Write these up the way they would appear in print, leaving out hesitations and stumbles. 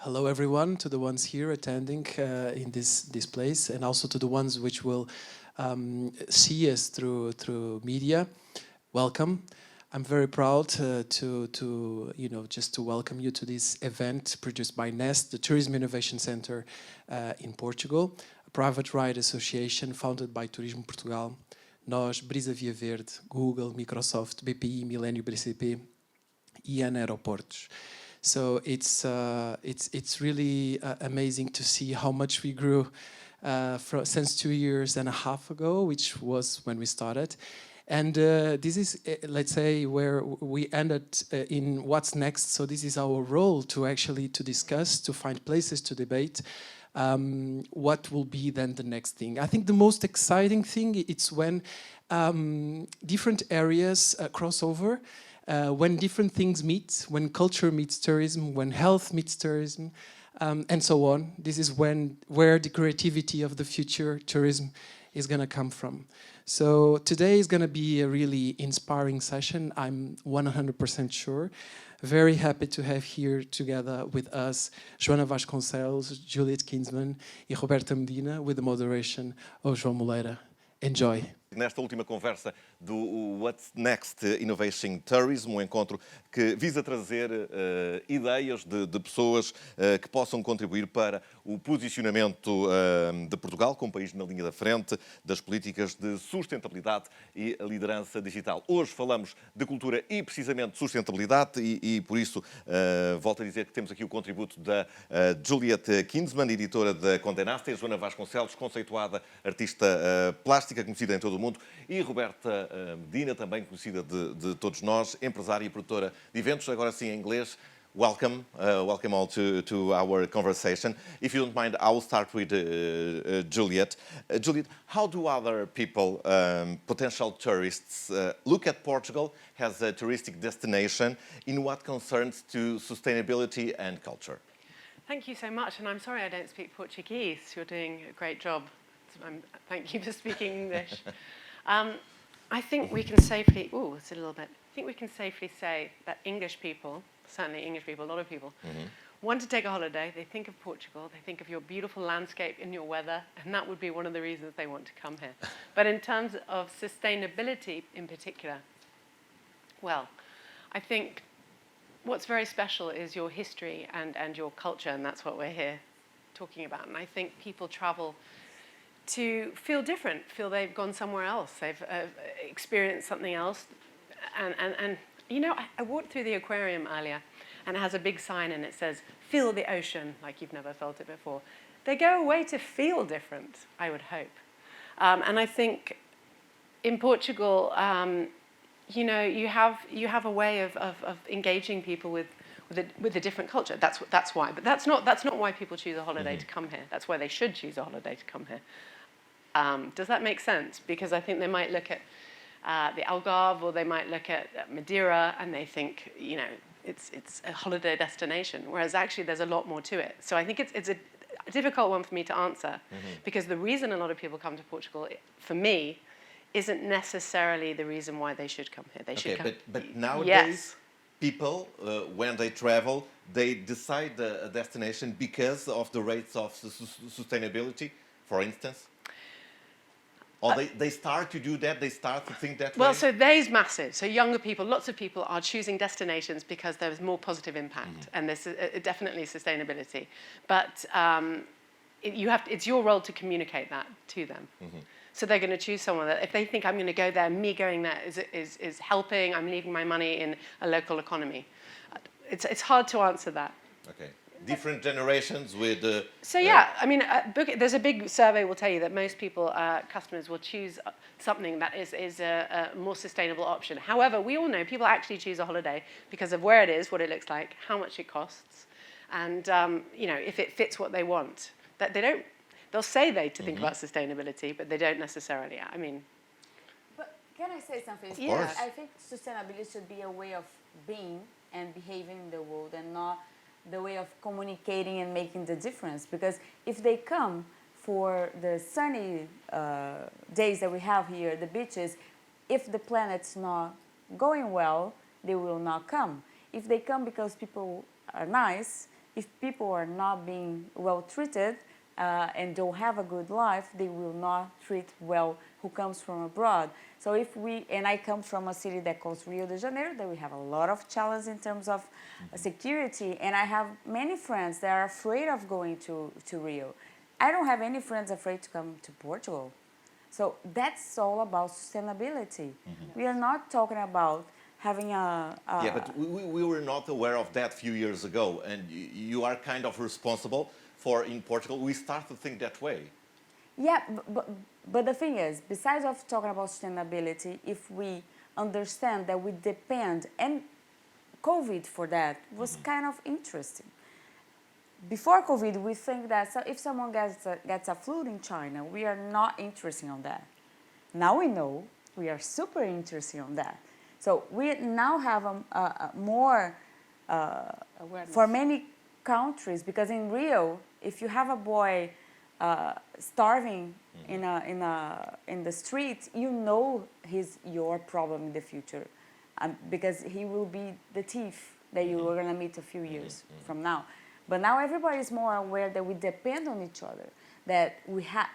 hello everyone, to the ones here attending in this place, and also to the ones which will see us through media. Welcome. I'm very proud to welcome you to this event produced by Nest, the Tourism Innovation Center in Portugal, a private right association founded by Turismo Portugal, nós, Brisa Via Verde, Google, Microsoft, BPI, Milênio BCP, and Aeroportos. So it's really amazing to see how much we grew since 2 years and a half ago, which was when we started. And this is, let's say, where we ended in what's next. So this is our role to discuss, to find places to debate what will be then the next thing. I think the most exciting thing it's when different areas cross over, when different things meet, when culture meets tourism, when health meets tourism, and so on. This is where the creativity of the future tourism is going to come from. So today is going to be a really inspiring session, I'm 100% sure. Very happy to have here together with us Joana Vasconcelos, Juliet Kinsman and Roberta Medina, with the moderation of João Moleira. Enjoy. Nesta última conversa do What's Next Innovating Tourism, um encontro que visa trazer ideias de pessoas que possam contribuir para o posicionamento de Portugal como país na linha da frente das políticas de sustentabilidade e liderança digital. Hoje falamos de cultura e precisamente de sustentabilidade e por isso volto a dizer que temos aqui o contributo da Juliet Kinsman, editora da Conteúdo, Joana Vasconcelos, conceituada artista plástica, conhecida em todo o mundo, e Roberta Medina, também conhecida de todos nós, empresária e produtora de eventos, agora sim em inglês. Welcome, welcome all to our conversation. If you don't mind, I will start with Juliet. Juliet, how do other people, potential tourists, look at Portugal as a touristic destination in what concerns to sustainability and culture? Thank you so much, and I'm sorry I don't speak Portuguese. You're doing a great job. Thank you for speaking English. I think we can safely, it's a little bit. I think we can safely say that English people, certainly English people, a lot of people, want to take a holiday. They think of Portugal. They think of your beautiful landscape and your weather, and that would be one of the reasons they want to come here. But in terms of sustainability in particular, well, I think what's very special is your history and your culture, and that's what we're here talking about. And I think people travel to feel different, feel they've gone somewhere else, they've experienced something else. And you know, I walked through the aquarium earlier, and it has a big sign and it says, feel the ocean, like you've never felt it before. They go away to feel different, I would hope. And I think in Portugal, you know, you have a way of engaging people with a different culture. That's why. But that's not why people choose a holiday to come here. That's why they should choose a holiday to come here. Does that make sense? Because I think they might look at the Algarve, or they might look at Madeira, and they think, you know, it's a holiday destination. Whereas actually, there's a lot more to it. So I think it's a difficult one for me to answer, because the reason a lot of people come to Portugal, for me, isn't necessarily the reason why they should come here. They should come. But nowadays. Yes. People, when they travel, they decide a destination because of the rates of sustainability, for instance? Or they start to do that, they start to think that way? Well, so there's massive. So younger people, lots of people are choosing destinations because there's more positive impact, and there's definitely sustainability. But it's your role to communicate that to them. So they're going to choose someone that, if they think I'm going to go there, me going there is helping, I'm leaving my money in a local economy. It's hard to answer that. Okay. Different generations with... So yeah, I mean, there's a big survey will tell you that most people, customers, will choose something that is a more sustainable option. However, we all know people actually choose a holiday because of where it is, what it looks like, how much it costs, and you know, if it fits what they want. That they don't. They'll say to think about sustainability, but they don't necessarily. I mean... But can I say something? Of course. I think sustainability should be a way of being and behaving in the world, and not the way of communicating and making the difference. Because if they come for the sunny days that we have here, the beaches, if the planet's not going well, they will not come. If they come because people are nice, if people are not being well treated and don't have a good life, they will not treat well who comes from abroad. So and I come from a city that calls Rio de Janeiro, that we have a lot of challenge in terms of security, and I have many friends that are afraid of going to Rio. I don't have any friends afraid to come to Portugal. So that's all about sustainability. We are not talking about having Yeah, but we were not aware of that a few years ago, and you are kind of responsible for, in Portugal, we start to think that way. Yeah, but the thing is, besides of talking about sustainability, if we understand that we depend, and COVID for that was kind of interesting. Before COVID, we think that if someone gets a flu in China, we are not interested in that. Now we know we are super interested in that. So we now have a more Awareness. for many countries, because in Rio, if you have a boy starving in the street, you know he's your problem in the future, because he will be the thief that you are going to meet a few years from now. But now everybody is more aware that we depend on each other, that we have,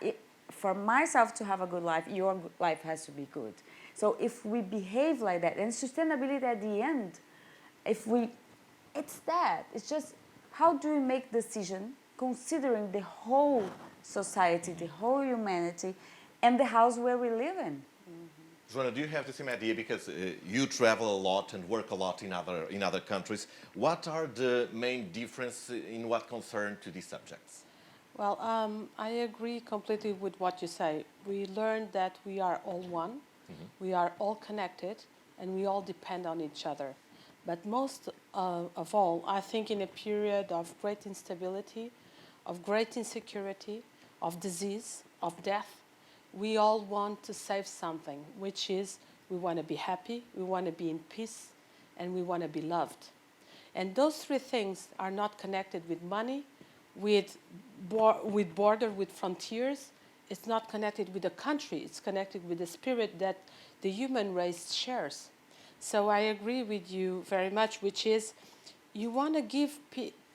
for myself to have a good life, your life has to be good. So if we behave like that, and sustainability at the end, it's that. It's just, how do we make decision considering the whole society, the whole humanity, and the house where we live in? Joana, do you have the same idea? Because you travel a lot and work a lot in other countries. What are the main differences in what concern to these subjects? Well, I agree completely with what you say. We learned that we are all one, we are all connected, and we all depend on each other. But most of all, I think in a period of great instability, of great insecurity, of disease, of death, we all want to save something, which is we want to be happy, we want to be in peace, and we want to be loved. And those three things are not connected with money, with border, with frontiers. It's not connected with a country. It's connected with the spirit that the human race shares. So I agree with you very much, which is you want to give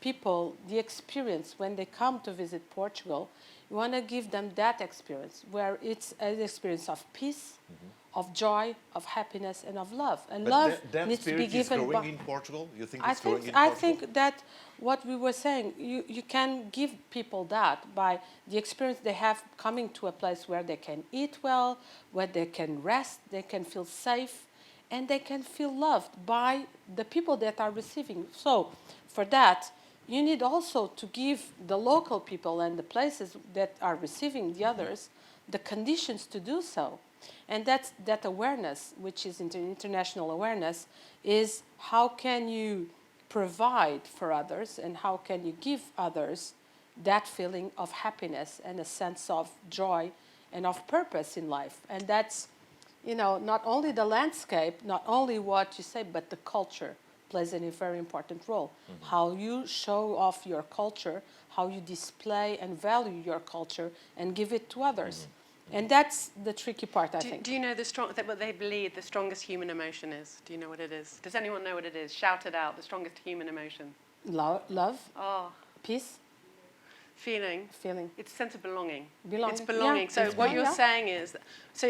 people the experience when they come to visit Portugal. You want to give them that experience, where it's an experience of peace, of joy, of happiness, and of love. And But love that needs to be spirit is given growing in Portugal? You think it's growing in I Portugal? think that what we were saying, you can give people that by the experience they have coming to a place where they can eat well, where they can rest, they can feel safe, and they can feel loved by the people that are receiving. So for that, you need also to give the local people and the places that are receiving the others the conditions to do so. And that awareness, which is international awareness, is how can you provide for others and how can you give others that feeling of happiness and a sense of joy and of purpose in life. And that's, not only the landscape, not only what you say, but the culture plays a very important role. How you show off your culture, how you display and value your culture and give it to others. And that's the tricky part, I think. Do you know what they believe the strongest human emotion is? Do you know what it is? Does anyone know what it is? Shout it out, the strongest human emotion. Love, Oh, peace, feeling. It's a sense of belonging. belonging. It's belonging. Yeah, So it's what you're belonging. saying is,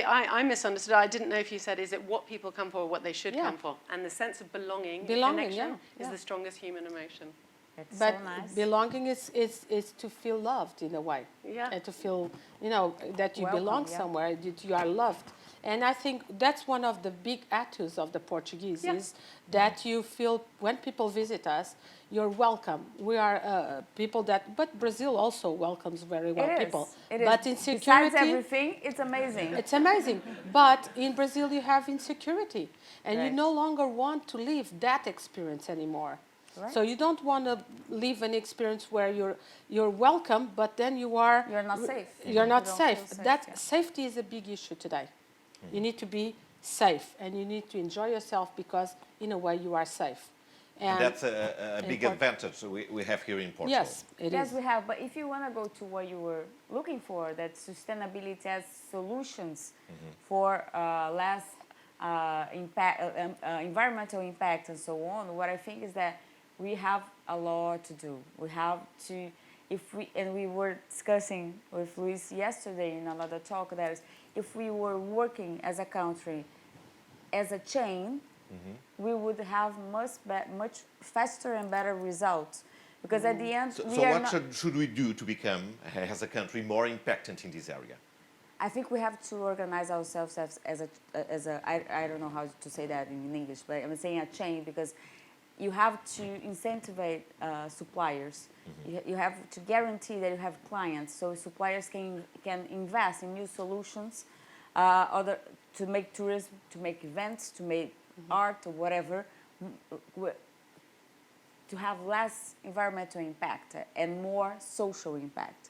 I misunderstood. I didn't know if you said, is it what people come for or what they should Yeah. come for? And the sense of belonging Belonging, connection yeah. is the strongest human emotion. It's But so nice. belonging is to feel loved in a way. Yeah. And to feel, that you Welcome, belong yeah. somewhere, that you are loved. And I think that's one of the big attitudes of the Portuguese is that you feel when people visit us, you're welcome. We are people but Brazil also welcomes very well people. It is. But Besides insecurity, everything, it's amazing. it's amazing. But in Brazil, you have insecurity. And you Right. no longer want to live that experience anymore. Right. So you don't want to live an experience where you're welcome, but then you're not safe. You're not You don't safe. feel safe, That yeah. safety is a big issue today. You need to be safe, and you need to enjoy yourself because, in a way, you are safe. And that's a big Port- advantage we have here in Portugal. Yes, it Yes, is. we have. But if you want to go to what you were looking for, that sustainability has solutions for less impact, environmental impact and so on, what I think is that we have a lot to do. We have to, and we were discussing with Luis yesterday in another talk, that is, if we were working as a country, as a chain, we would have much faster and better results. Because at the end, So what should we do to become, as a country, more impactant in this area? I think we have to organize ourselves as a I don't know how to say that in English, but I'm saying a chain, because you have to incentivize suppliers. You have to guarantee that you have clients, so suppliers can invest in new solutions, to make tourism, to make events, to make art or whatever, to have less environmental impact and more social impact.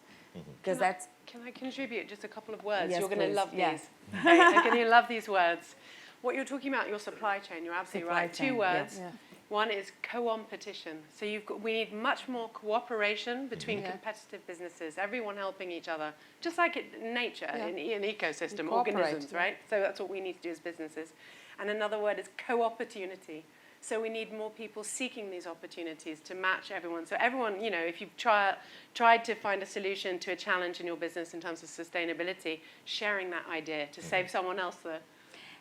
Because that's. Can I contribute just a couple of words? Yes, You're going to please. love Yes. these. Okay, you're going to love these words. What you're talking about, your supply chain, you're absolutely Supply right. chain, Two words. yeah. One is co-opetition. So we need much more cooperation between competitive businesses, everyone helping each other, just like in nature, in ecosystem, organisms, right? So that's what we need to do as businesses. And another word is co-opportunity. So we need more people seeking these opportunities to match everyone. So everyone, you know, if you've tried to find a solution to a challenge in your business in terms of sustainability, sharing that idea to save someone else the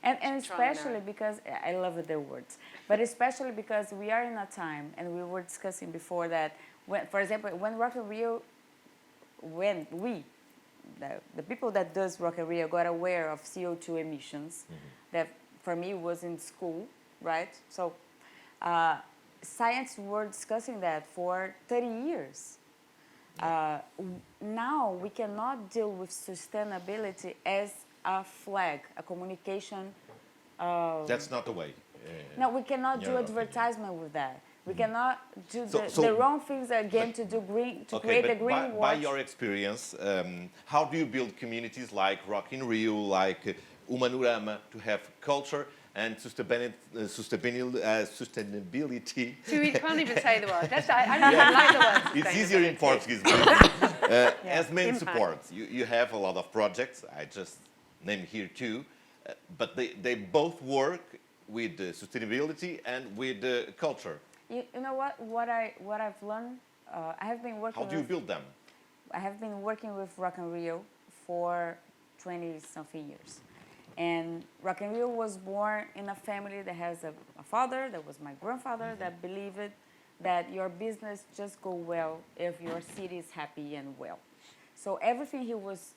And especially because, I love the words, but especially because we are in a time, and we were discussing before that, for example, when Rock in Rio, the people that does Rock in Rio got aware of CO2 emissions, that for me was in school, right? So science were discussing that for 30 years. Now we cannot deal with sustainability as a flag, a communication. That's not the way. No, we cannot do advertisement with that. We cannot do the wrong things again to do green, to create a green watch. By your experience, how do you build communities like Rock in Rio, like Umanorama, to have culture and sustainability? So we can't even say the word. I don't even like the word. It's easier in Portuguese. As main Impact. support, you have a lot of projects. I just named here two, but they both work with sustainability and with culture. You know what I've learned. I have been working. How do you build them? I have been working with Rock in Rio for 20-something years. And Rock in Rio was born in a family that has a father, that was my grandfather, that believed that your business just go well if your city is happy and well. So everything he was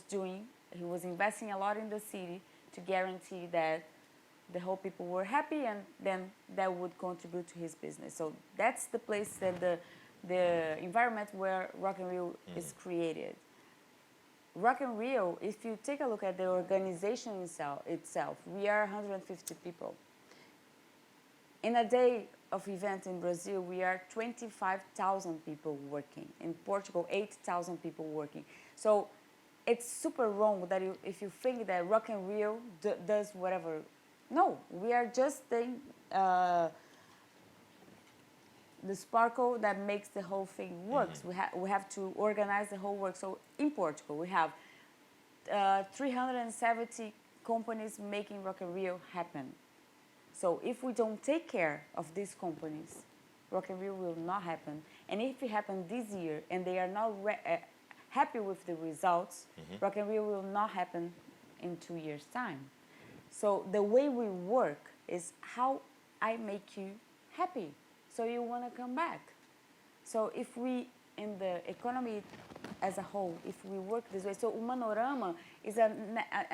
doing, he was investing a lot in the city to guarantee that the whole people were happy, and then that would contribute to his business. So that's the place that the environment where Rock in Rio is created. Rock in Rio, if you take a look at the organization itself, we are 150 people. In a day of event in Brazil, we are 25,000 people working. In Portugal, 8,000 people working. So it's super wrong that if you think that Rock in Rio does whatever. No, we are just the sparkle that makes the whole thing works. We have to organize the whole work. So in Portugal, we have 370 companies making Rock in Rio happen. So if we don't take care of these companies, Rock in Rio will not happen. And if it happened this year and they are not happy with the results, Rock in Rio will not happen in 2 years' time. So the way we work is how I make you happy, so you want to come back. So if we, in the economy as a whole, if we work this way, so Umanorama is a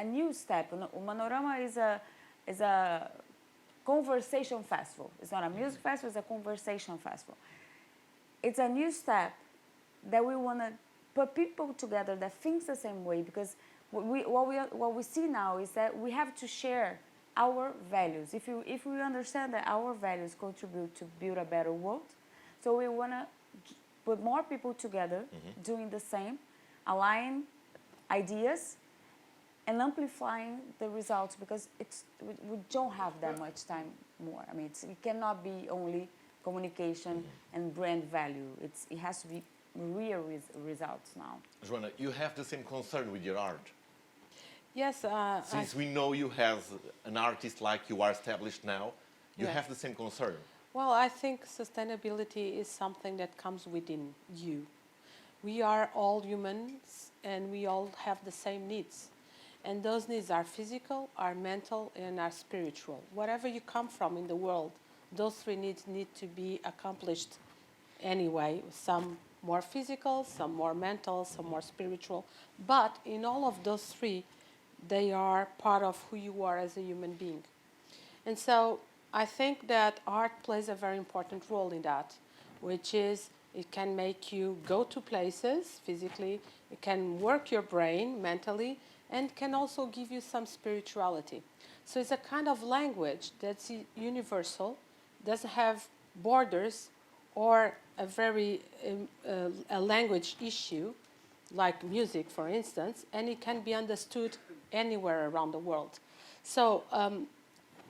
new step. Umanorama is a conversation festival. It's not a music festival, it's a conversation festival. It's a new step that we want to put people together that think the same way, because what we see now is that we have to share our values. If we understand that our values contribute to build a better world, so we want to put more people together doing the same, align ideas, and amplifying the results, because we don't have that much time more. I mean, it cannot be only communication and brand value. It has to be real results now. Joana, you have the same concern with your art. Yes. Since we know you as an artist like you are established now, you have the same concern. Well, I think sustainability is something that comes within you. We are all humans and we all have the same needs. And those needs are physical, are mental, and are spiritual. Wherever you come from in the world, those three needs need to be accomplished anyway. Some more physical, some more mental, some more spiritual. But in all of those three, they are part of who you are as a human being. And so I think that art plays a very important role in that, which is it can make you go to places physically, it can work your brain mentally, and can also give you some spirituality. So it's a kind of language that's universal, doesn't have borders or a very a language issue, like music, for instance, and it can be understood anywhere around the world. So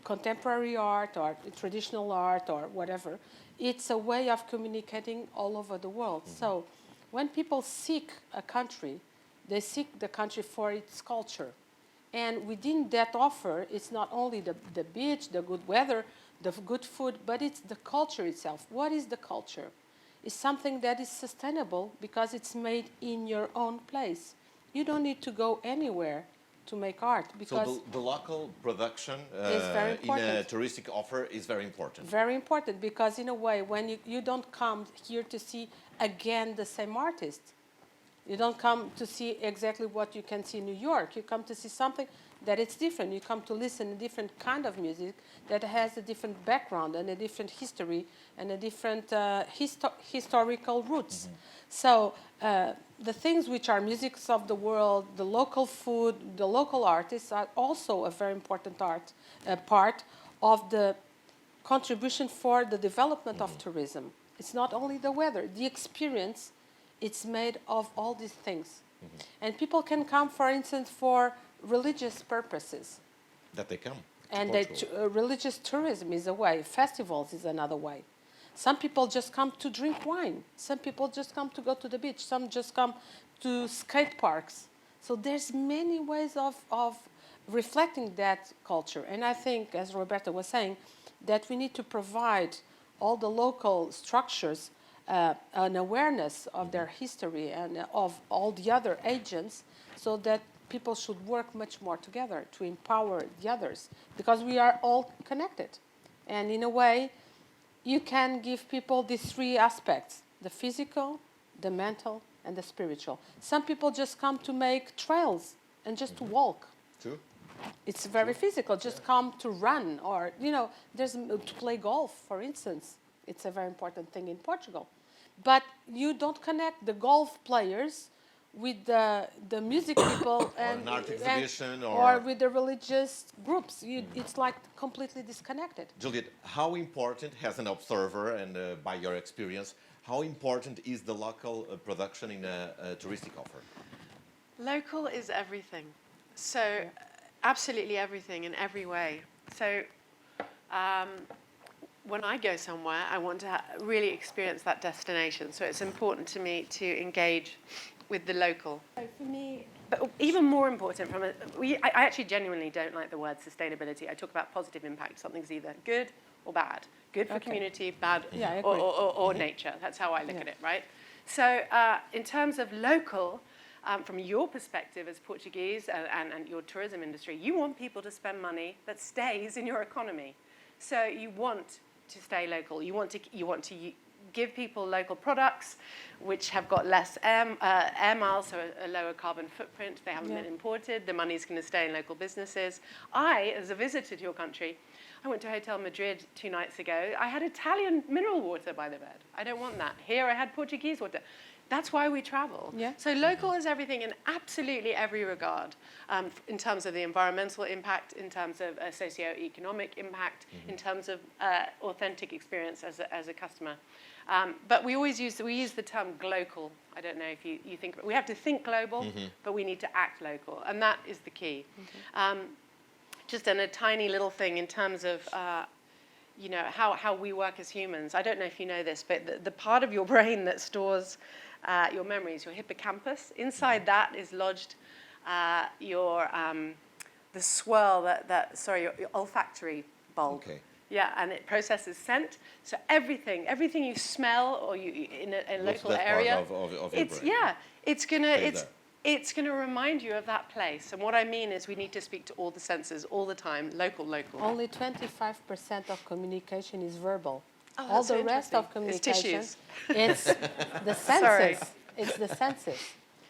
contemporary art or traditional art or whatever, it's a way of communicating all over the world. So when people seek a country, they seek the country for its culture. And within that offer, it's not only the beach, the good weather, the good food, but it's the culture itself. What is the culture? It's something that is sustainable because it's made in your own place. You don't need to go anywhere to make art because So the local production is very in a important. touristic offer is very important. Very important because in a way when you don't come here to see again the same artist. You don't come to see exactly what you can see in New York. You come to see something that it's different. You come to listen to a different kind of music that has a different background and a different history and a different historical roots. So the things which are musics of the world, the local food, the local artists are also a very important part of the contribution for the development of tourism. It's not only the weather, the experience. It's made of all these things. And people can come, for instance, for religious purposes. That they come. And religious tourism is a way. Festivals is another way. Some people just come to drink wine. Some people just come to go to the beach. Some just come to skate parks. So there's many ways of reflecting that culture. And I think, as Roberta was saying, that we need to provide all the local structures an awareness of their history and of all the other agents so that people should work much more together to empower the others because we are all connected. And in a way, you can give people these three aspects, the physical, the mental, and the spiritual. Some people just come to make trails and just to walk. True. It's very physical, just come to run or, there's to play golf, for instance. It's a very important thing in Portugal. But you don't connect the golf players with the music people and an art exhibition or with the religious groups. It's like completely disconnected. Juliet, how important, as an observer and by your experience, how important is the local production in a touristic offer? Local is everything. So absolutely everything in every way. So when I go somewhere, I want to really experience that destination. So it's important to me to engage with the local. So for me, but even more important, I actually genuinely don't like the word sustainability. I talk about positive impact. Something's either good or bad. Good for community, bad or nature. That's how I look at it, right? So in terms of local, from your perspective as Portuguese and your tourism industry, you want people to spend money that stays in your economy. So you want to stay local. You want to give people local products which have got less air miles, so a lower carbon footprint. They haven't been imported. The money's going to stay in local businesses. I, as a visitor to your country, I went to Hotel Madrid 2 nights ago. I had Italian mineral water by the bed. I don't want that. Here I had Portuguese water. That's why we travel. Yeah. So local is everything in absolutely every regard, in terms of the environmental impact, in terms of socio-economic impact, in terms of authentic experience as a customer. But we use the term glocal. I don't know if you think, we have to think global, but we need to act local, and that is the key. Just a tiny little thing in terms of how we work as humans. I don't know if you know this, but the part of your brain that stores your memories, your hippocampus, inside that is lodged your olfactory bulb. Okay. Yeah, and it processes scent. So everything you smell or you in a local that area, part of your it's brain. it's gonna remind you of that place. And what I mean is, we need to speak to all the senses all the time, local. Only 25% of communication is verbal. Oh, All that's so the rest of interesting. communication, It's it's the senses. Sorry. It's the senses.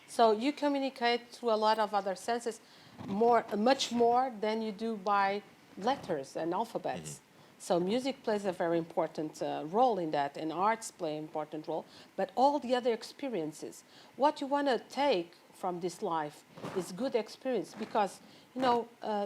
So you communicate through a lot of other senses, much more than you do by letters and alphabets. So music plays a very important role in that, and arts play an important role. But all the other experiences, what you want to take from this life is good experience, because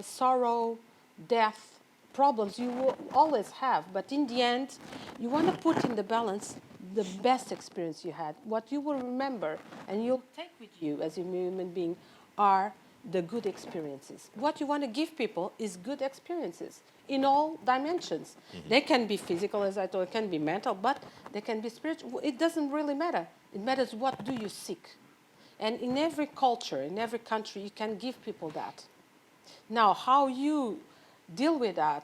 sorrow, death, problems you will always have, but in the end, you want to put in the balance the best experience you had. What you will remember and you'll take with you as a human being are the good experiences. What you want to give people is good experiences in all dimensions. They can be physical, as I told, it can be mental, but they can be spiritual. It doesn't really matter. It matters what do you seek. And in every culture, in every country, you can give people that. Now, how you deal with that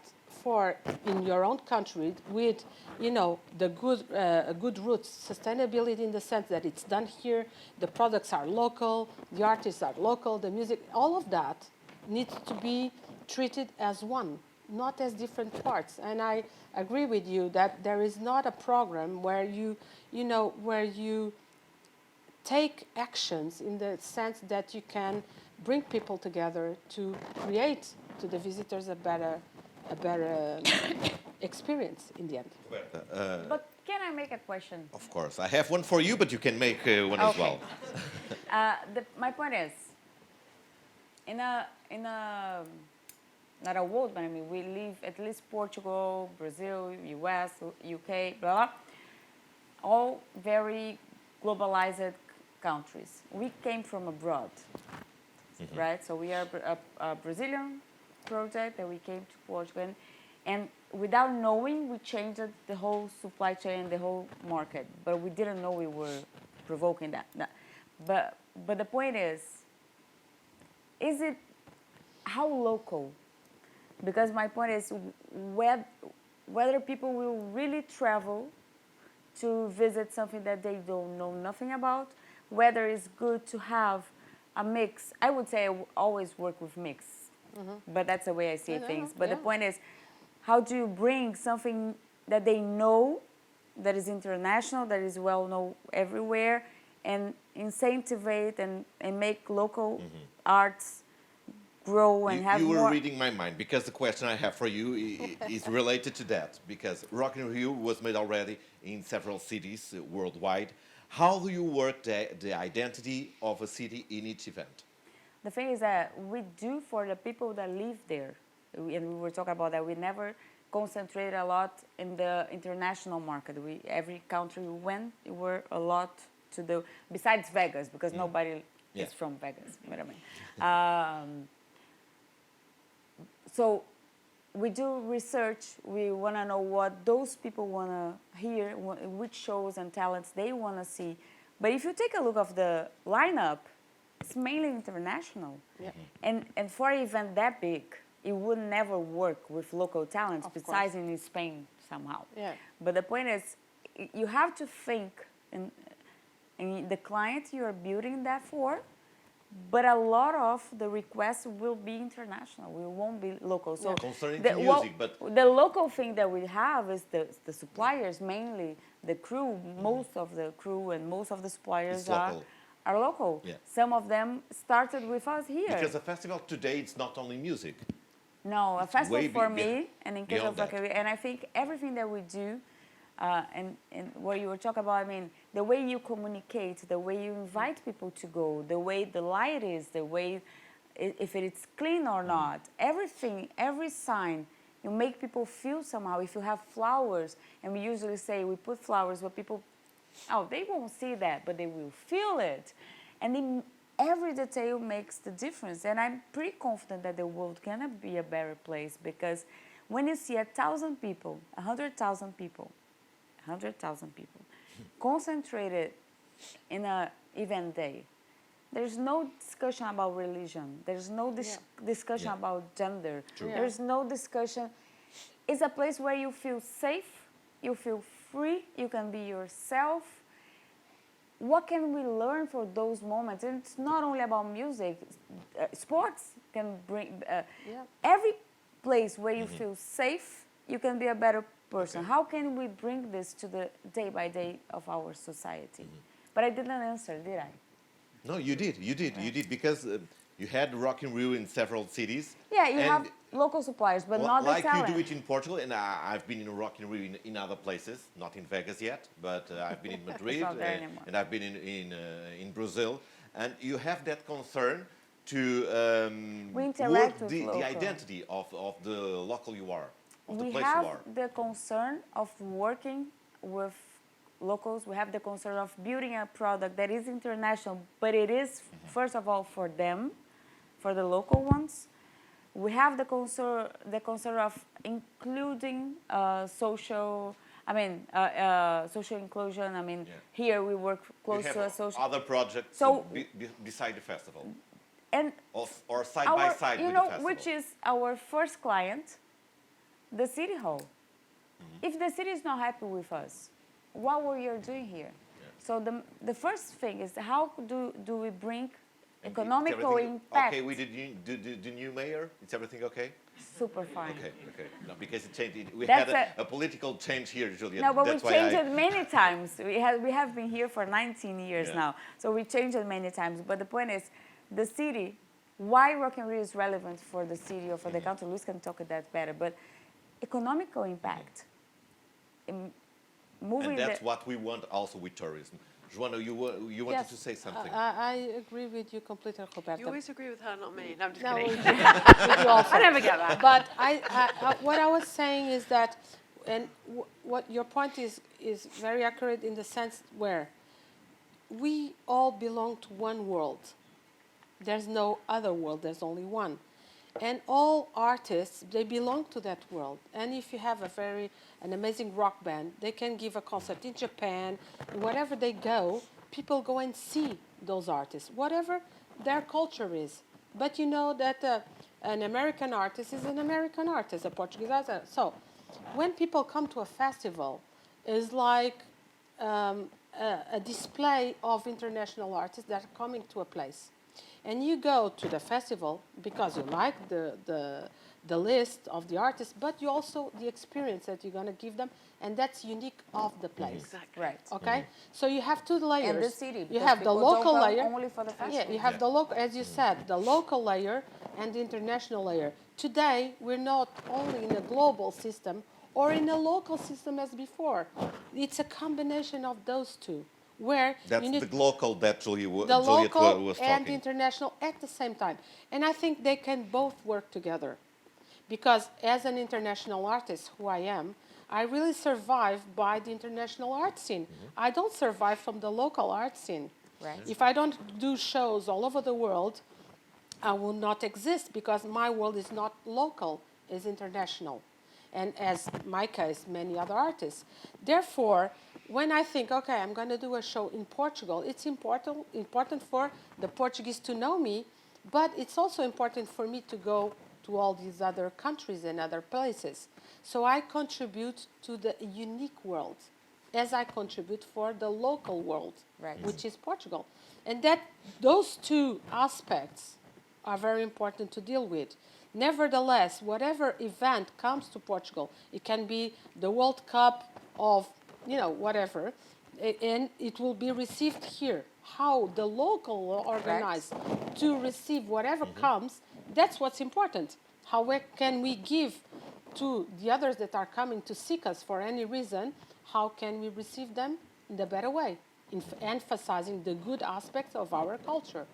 in your own country with, the good roots, sustainability in the sense that it's done here, the products are local, the artists are local, the music, all of that needs to be treated as one, not as different parts. And I agree with you that there is not a program where you take actions in the sense that you can bring people together to create to the visitors a better experience in the end. But can I make a question? Of course. I have one for you, but you can make one as well. My point is, in a not a world, but I mean, we live at least Portugal, Brazil, US, UK, blah, blah, all very globalized countries. We came from abroad, right? So we are a Brazilian project that we came to Portugal, and without knowing, we changed the whole supply chain, the whole market. But we didn't know we were provoking that. But the point is it how local? Because my point is whether people will really travel to visit something that they don't know nothing about, whether it's good to have a mix. I would say I always work with mix, but that's the way I see things. But the point is, how do you bring something that they know, that is international, that is well known everywhere, and incentivize and make local arts grow and have more... You were reading my mind, because the question I have for you is related to that, because Rock in Rio was made already in several cities worldwide. How do you work the identity of a city in each event? The thing is that we do for the people that live there, and we were talking about that, we never concentrate a lot in the international market. Every country we went, we were a lot to do, besides Vegas, because nobody is from Vegas, you know what I mean? So we do research. We want to know what those people want to hear, which shows and talents they want to see. But if you take a look of the lineup, it's mainly international. Yeah. And for an event that big, it would never work with local talents, besides in Spain somehow. Yeah. But the point is, you have to think in the client you are building that for. But a lot of the requests will be international. We won't be local. So concerning the music, but the local thing that we have is the suppliers, mainly the crew. Most of the crew and most of the suppliers are local. Yeah. Some of them started with us here. Because a festival today, it's not only music. No, a festival for me, and in case of and I think everything that we do, and what you were talking about, I mean, the way you communicate, the way you invite people to go, the way the light is, the way if it's clean or not, everything, every sign, you make people feel somehow. If you have flowers, and we usually say we put flowers where people, they won't see that, but they will feel it. And then every detail makes the difference. And I'm pretty confident that the world can be a better place, because when you see 1,000 people, 100,000 people, concentrated in an event day, there's no discussion about religion. There's no discussion about gender. True. There's no discussion. It's a place where you feel safe, you feel free, you can be yourself. What can we learn for those moments? And it's not only about music. Sports can bring... Every place where you feel safe, you can be a better person. Okay. How can we bring this to the day-by-day of our society? But I didn't answer, did I? No, you did, because you had Rock in Rio in several cities. Yeah, you and have local suppliers, but not the like talent. you do it in Portugal, and I've been in Rock in Rio in other places, not in Vegas yet, but I've been in Madrid, not there anymore. and I've been in Brazil, and you have that concern to We interact work with the local. identity of the local you are, of the We place have you are. the concern of working with locals. We have the concern of building a product that is international, but it is, first of all, for them, for the local ones. We have the concern of including social inclusion. Here we work You close to a have social... other projects So- beside the festival, And or side by side with the festival. which is our first client, the city hall. If the city is not happy with us, what we are doing here? So the first thing is how do we bring And economical everything impact? Okay, with the new mayor, is everything okay? Super fine. Okay. No, because it changed. We That's had a political change here, Juliet. No, but That's we why changed it many times. We have been here for 19 years Yeah. now, so we changed it many times. But the point is, the city, why Rock in Rio is relevant for the city or for the country, Luis can talk that better, but economical impact. Moving And that's what we want also with tourism. Joana, you wanted Yes, to say something. I agree with you completely, Roberta. You always agree with her, not me. No, I'm just No, kidding. with you also. I never get that. But what I was saying is that, and what your point is very accurate in the sense where we all belong to one world. There's no other world. There's only one. And all artists, they belong to that world. And if you have an amazing rock band, they can give a concert in Japan, wherever they go, people go and see those artists, whatever their culture is. But you know that an American artist is an American artist, a Portuguese artist. So when people come to a festival, it's like a display of international artists that are coming to a place. And you go to the festival because you like the list of the artists, but you also the experience that you're going to give them, and that's unique of the place. Exactly. Right. Okay, so you have two layers. And the city. You because have the people don't local come layer. only for the festival. Yeah, you have the local, as you said, the local layer and the international layer. Today, we're not only in a global system or in a local system as before. It's a combination of those two. Where That's you need the local that the Juliet local was and talking. international at the same time. And I think they can both work together. Because as an international artist, who I am, I really survive by the international art scene. I don't survive from the local art scene. Right. If I don't do shows all over the world, I will not exist because my world is not local, it's international. And as my case, many other artists. Therefore, when I think, okay, I'm going to do a show in Portugal, it's important for the Portuguese to know me, but it's also important for me to go to all these other countries and other places. So I contribute to the unique world as I contribute for the local world, Right. which is Portugal. And that those two aspects are very important to deal with. Nevertheless, whatever event comes to Portugal, it can be the World Cup of, whatever, and it will be received here. How the local organize to receive whatever comes, that's what's important. How can we give to the others that are coming to seek us for any reason, how can we receive them in the better way, emphasizing the good aspects of our culture.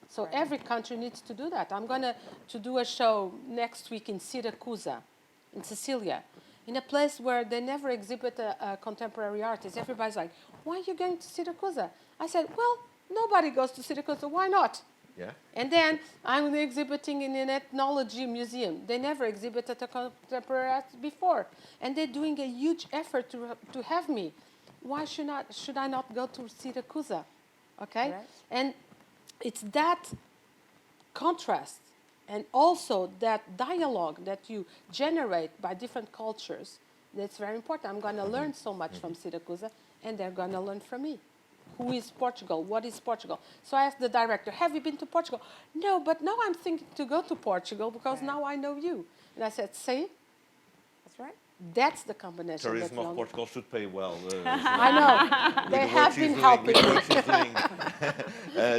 So every country needs to do that. I'm going to do a show next week in Siracusa, in Sicilia, in a place where they never exhibit a contemporary artist. Everybody's like, why are you going to Siracusa? I said, well, nobody goes to Siracusa, why not? Yeah. And then I'm exhibiting in an ethnology museum. They never exhibited a contemporary artist before. And they're doing a huge effort to have me. Why should I not go to Siracusa? Okay? Right. And it's that contrast And also that dialogue that you generate by different cultures, that's very important. I'm going to learn so much from Siracusa, and they're going to learn from me. Who is Portugal? What is Portugal? So I asked the director, have you been to Portugal? No, but now I'm thinking to go to Portugal because now I know you. And I said, see? That's right. That's the combination. Tourism of Portugal should pay well. I know. They have been helping.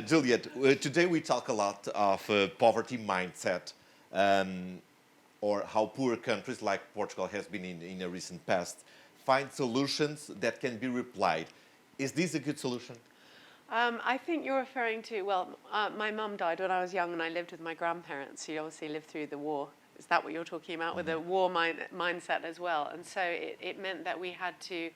Juliet, today we talk a lot of poverty mindset, or how poor countries like Portugal has been in a recent past find solutions that can be replied. Is this a good solution? I think you're referring to, well, my mum died when I was young and I lived with my grandparents who obviously lived through the war. Is that what you're talking about, with a war mindset as well? And so it meant that we had to,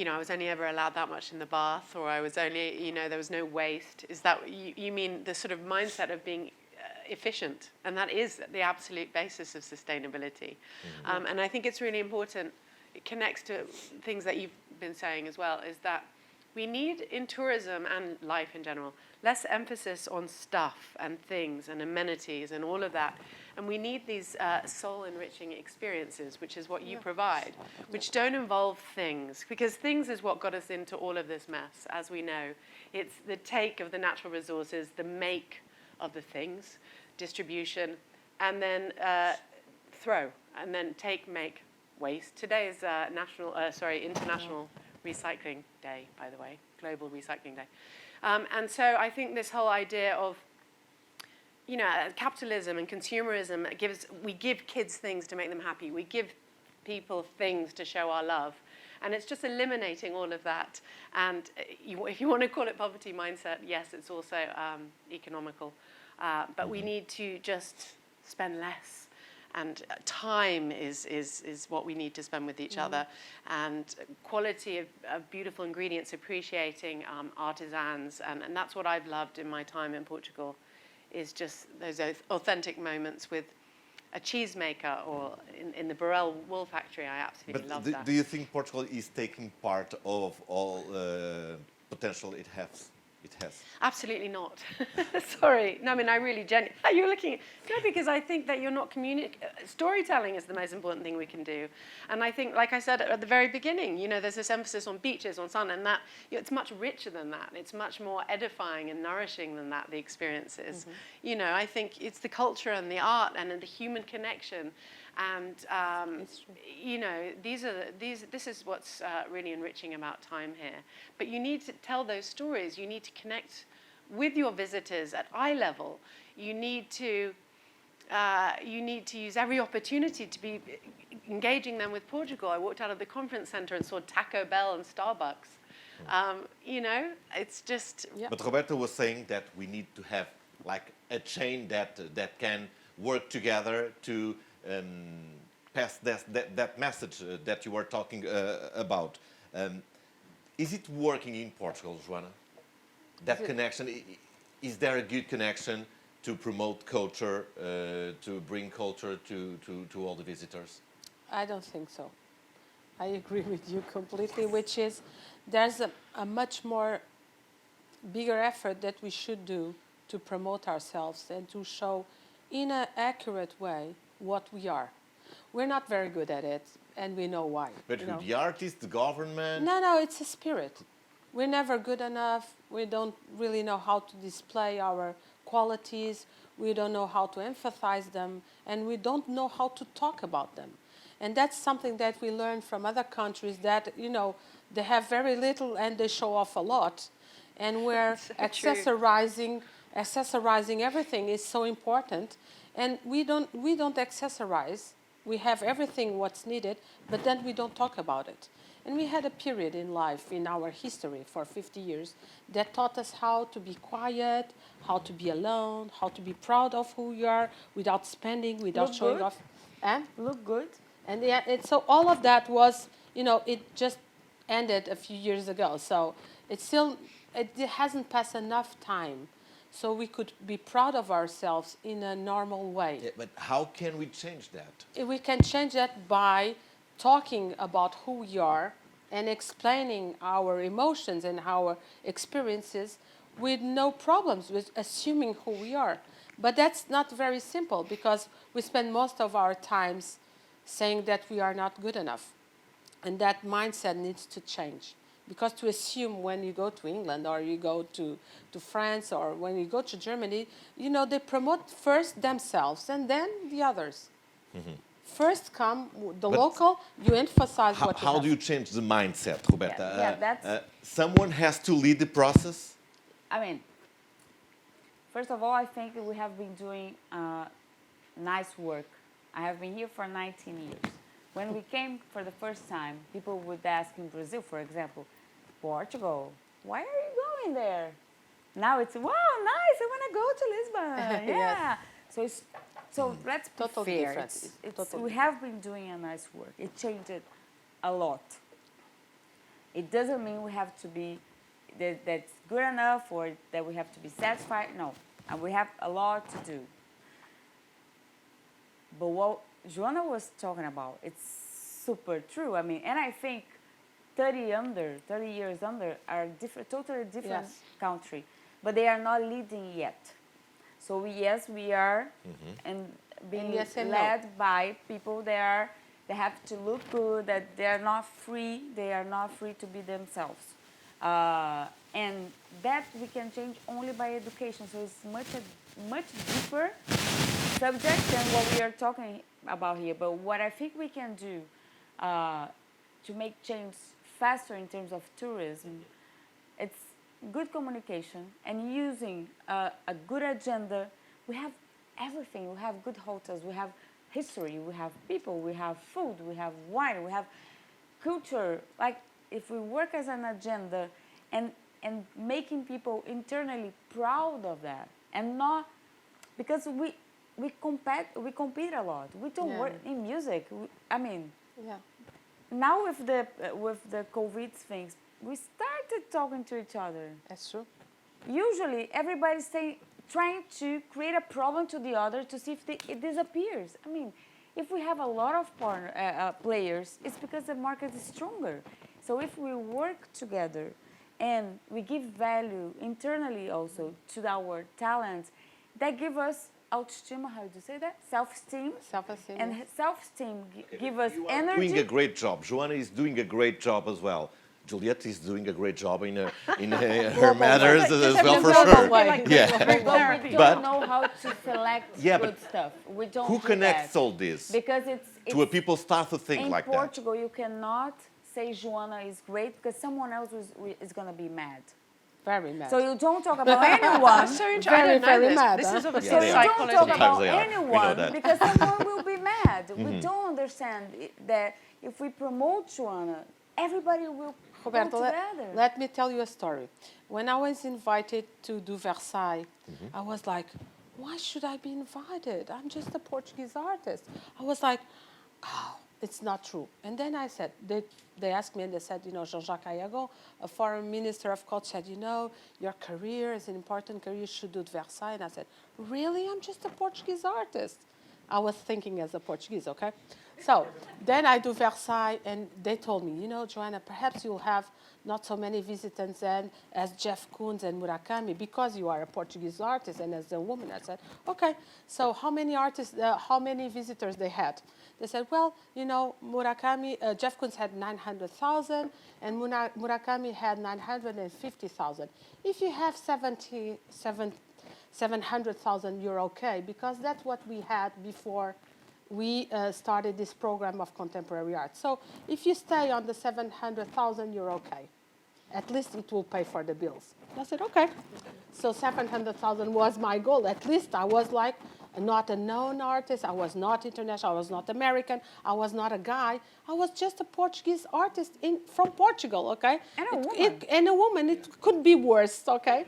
I was only ever allowed that much in the bath, or I was only, there was no waste. Is that, you mean the sort of mindset of being efficient? And that is the absolute basis of sustainability. And I think it's really important, it connects to things that you've been saying as well, is that we need in tourism and life in general less emphasis on stuff and things and amenities and all of that, and we need these soul-enriching experiences, which is what you provide, which don't involve things, because things is what got us into all of this mess, as we know. It's the take of the natural resources, the make of the things, distribution, and then throw, and then take, make, waste. Today is International Recycling Day, by the way, Global Recycling Day. And so I think this whole idea of, capitalism and consumerism we give kids things to make them happy. We give people things to show our love. And it's just eliminating all of that. And if you want to call it poverty mindset, yes, it's also economical. But we need to just spend less. And time is what we need to spend with each other. And quality of beautiful ingredients, appreciating artisans. And that's what I've loved in my time in Portugal, is just those authentic moments with a cheesemaker, or in the Burrell wool factory. I absolutely love that. Do you think Portugal is taking part of all potential it has? Absolutely not. Sorry. No, I mean, I really genuinely... You're looking... No, because I think that you're not storytelling is the most important thing we can do. And I think, like I said at the very beginning, there's this emphasis on beaches, on sun, and that it's much richer than that. It's much more edifying and nourishing than that, the experiences. I think it's the culture and the art and the human connection. And this is what's really enriching about time here. But you need to tell those stories. You need to connect with your visitors at eye level. You need to use every opportunity to be engaging them with Portugal. I walked out of the conference center and saw Taco Bell and Starbucks. It's just. Yeah. But Roberta was saying that we need to have like a chain that can work together to pass that message that you were talking about. Is it working in Portugal, Joana? That connection, is there a good connection to promote culture, to bring culture to all the visitors? I don't think so. I agree with you completely, which is there's a much more bigger effort that we should do to promote ourselves and to show in an accurate way what we are. We're not very good at it, and we know why. But who, the artists, the government? No, it's a spirit. We're never good enough. We don't really know how to display our qualities. We don't know how to emphasize them, and we don't know how to talk about them. And that's something that we learn from other countries that, they have very little and they show off a lot. And where so accessorizing everything is so important. And we don't accessorize. We have everything what's needed, but then we don't talk about it. And we had a period in life, in our history for 50 years, that taught us how to be quiet, how to be alone, how to be proud of who you are without spending, without showing off. And look good. And so all of that was, it just ended a few years ago. So it hasn't passed enough time. So we could be proud of ourselves in a normal way. Yeah, but how can we change that? We can change that by talking about who we are and explaining our emotions and our experiences with no problems, with assuming who we are. But that's not very simple because we spend most of our times saying that we are not good enough. And that mindset needs to change. Because to assume when you go to England or you go to France or when you go to Germany, you know, they promote first themselves and then the others. First come the But local, you emphasize what you How have. do you change the mindset, Roberta? Yeah, that's- Someone has to lead the process. I mean, first of all, I think we have been doing nice work. I have been here for 19 years. When we came for the first time, people would ask in Brazil, for example, Portugal, why are you going there? Now it's, wow, nice, I want to go to Lisbon. Yeah. Yes. So let's be Totally fair. different. Totally We have been doing a nice work. It changed it a lot. It doesn't mean we have to be, that's good enough or that we have to be satisfied. No, and we have a lot to do. But what Joana was talking about, it's super true. I mean, and I think 30 years under are different, totally different Yes. country, but they are not leading yet. So yes, we are and being yes and no. led by people that have to look good, that they are not free to be themselves. And that we can change only by education. So it's much deeper subject than what we are talking about here. But what I think we can do to make change faster in terms of tourism, it's good communication and using a good agenda. We have everything. We have good hotels. We have history. We have people. We have food. We have wine. We have culture. Like if we work as an agenda and making people internally proud of that and not because we compete a lot. We don't Yeah. work in music. I mean, Yeah. now with the COVID things, we started talking to each other. That's true. Usually, everybody's trying to create a problem to the other to see if it disappears. I mean, if we have a lot of players, it's because the market is stronger. So if we work together and we give value internally also to our talents, that give us autoestima, how do you say that? Self-esteem. Self-esteem, And yes. self-esteem give us You are energy. doing a great job. Joana is doing a great job as well. Juliet is doing a great job in her matters as well, for sure. Yeah. But we don't know how to select Yeah, good but stuff. We don't Who do connects that. all this Because to a people start to think in like that? Portugal, you cannot say Joana is great because someone else is going to be mad. Very mad. So you don't talk about anyone. So interesting. Very, I don't know very this. mad, This huh? is obviously So they you are. don't psychology. talk Sometimes about they are. We know anyone that. because someone will be mad. We don't understand that if we promote Joana, everybody will Roberta, go together. let me tell you a story. When I was invited to do Versailles, I was like, why should I be invited? I'm just a Portuguese artist. I was like, oh, it's not true. And then I said, they asked me and they said, you know, Jean-Jacques Ayago, a foreign minister of culture, said, you know, your career is an important career, you should do Versailles. And I said, really? I'm just a Portuguese artist. I was thinking as a Portuguese, okay? So then I do Versailles, and they told me, you know, Joana, perhaps you'll have not so many visitors then as Jeff Koons and Murakami because you are a Portuguese artist and as a woman. I said, okay. So how many visitors they had? They said, well, you know, Jeff Koons had 900,000 and Murakami had 950,000. If you have 700,000, you're okay, because that's what we had before we started this program of contemporary art. So if you stay on the 700,000, you're okay. At least it will pay for the bills. I said, okay. So 700,000 was my goal. At least I was like not a known artist. I was not international. I was not American. I was not a guy. I was just a Portuguese artist from Portugal, okay? And a woman. And a woman. It could be worse, okay?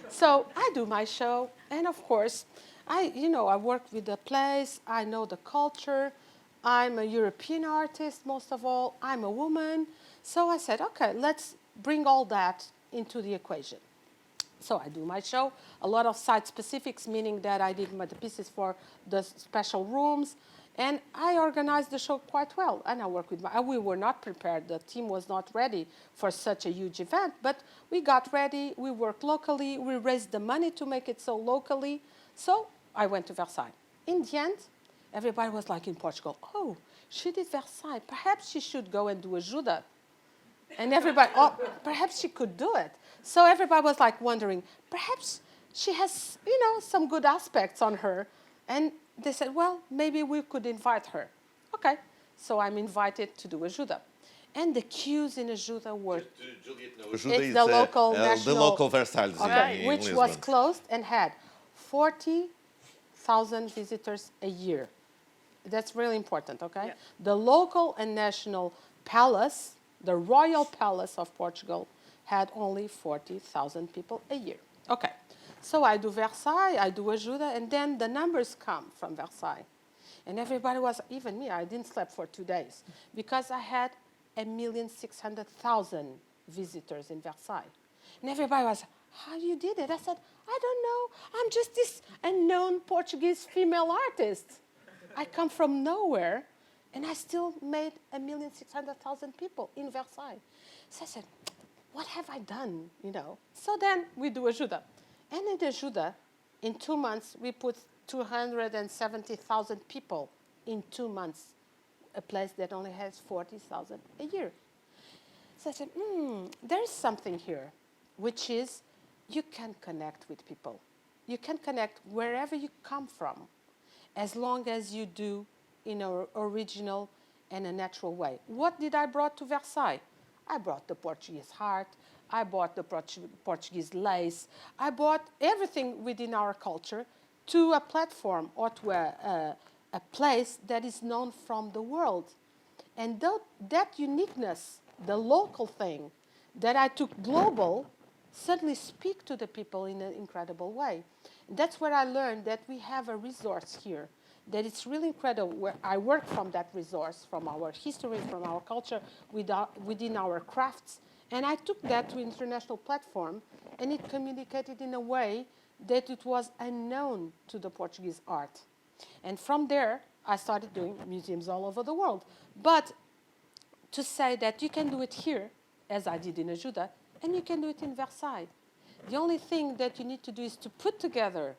So I do my show, and of course, I work with the place. I know the culture. I'm a European artist, most of all. I'm a woman. So I said, okay, let's bring all that into the equation. So I do my show, a lot of site specifics, meaning that I did the pieces for the special rooms, and I organized the show quite well. And I work with we were not prepared. The team was not ready for such a huge event, but we got ready. We worked locally. We raised the money to make it so locally. So I went to Versailles. In the end, everybody was like in Portugal, oh, she did Versailles. Perhaps she should go and do Ajuda. And everybody, oh, perhaps she could do it. So everybody was like wondering, perhaps she has, some good aspects on her. And they said, well, maybe we could invite her. Okay, so I'm invited to do Ajuda. And the queues in Ajuda were... Juliet, no, Ajuda it's is the local national... The local Versailles in which Lisbon. was closed and had 40,000 visitors a year. That's really important, okay? Yeah. The local and national palace, the royal palace of Portugal, had only 40,000 people a year. Okay, so I do Versailles, I do Ajuda, and then the numbers come from Versailles. And everybody was, even me, I didn't sleep for 2 days, because I had 1,600,000 visitors in Versailles. And everybody was, how you did it? I said, I don't know, I'm just this unknown Portuguese female artist. I come from nowhere, and I still made 1,600,000 people in Versailles. So I said, what have I done, So then we do Ajuda. And in Ajuda, in 2 months, we put 270,000 people in 2 months, a place that only has 40,000 a year. So I said, there's something here, which is you can connect with people. You can connect wherever you come from, as long as you do in an original and a natural way. What did I brought to Versailles? I brought the Portuguese heart. I brought the Portuguese lace. I brought everything within our culture to a platform or to a place that is known from the world. And that uniqueness, the local thing, that I took global, suddenly speak to the people in an incredible way. That's where I learned that we have a resource here, that it's really incredible. Where I work from that resource, from our history, from our culture, within our crafts. And I took that to international platform, and it communicated in a way that it was unknown to the Portuguese art. And from there, I started doing museums all over the world. But to say that you can do it here, as I did in Ajuda, and you can do it in Versailles. The only thing that you need to do is to put together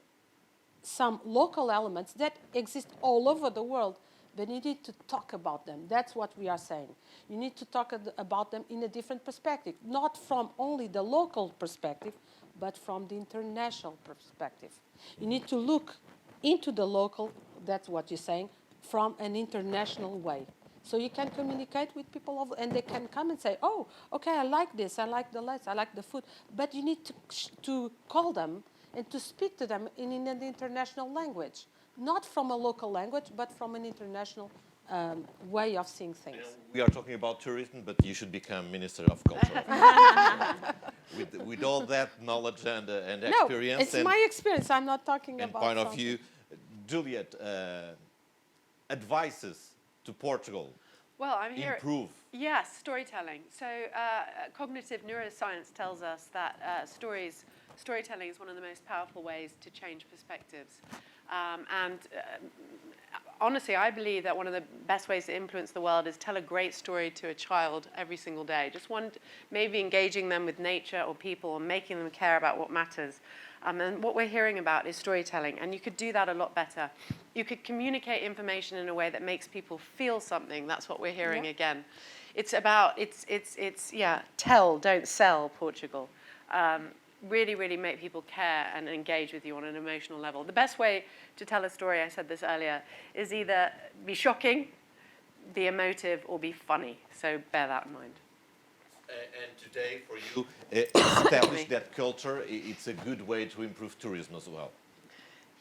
some local elements that exist all over the world, but you need to talk about them. That's what we are saying. You need to talk about them in a different perspective, not from only the local perspective, but from the international perspective. You need to look into the local, that's what you're saying, from an international way. So you can communicate with people, and they can come and say, oh, okay, I like this, I like the lights, I like the food. But you need to call them and to speak to them in an international language. Not from a local language, but from an international way of seeing things. We are talking about tourism, but you should become Minister of Culture. with all that knowledge and experience. No, it's my experience. I'm not talking about point something. of view. Juliet, advices to Portugal. Well, I'm here. Improve. Yes, storytelling. So cognitive neuroscience tells us that storytelling is one of the most powerful ways to change perspectives. Honestly, I believe that one of the best ways to influence the world is tell a great story to a child every single day. Just maybe engaging them with nature or people or making them care about what matters. And what we're hearing about is storytelling, and you could do that a lot better. You could communicate information in a way that makes people feel something. That's what we're hearing again. It's about, tell, don't sell, Portugal. Really, really make people care and engage with you on an emotional level. The best way to tell a story, I said this earlier, is either be shocking, be emotive, or be funny. So bear that in mind. And today, for you, establish that culture, it's a good way to improve tourism as well.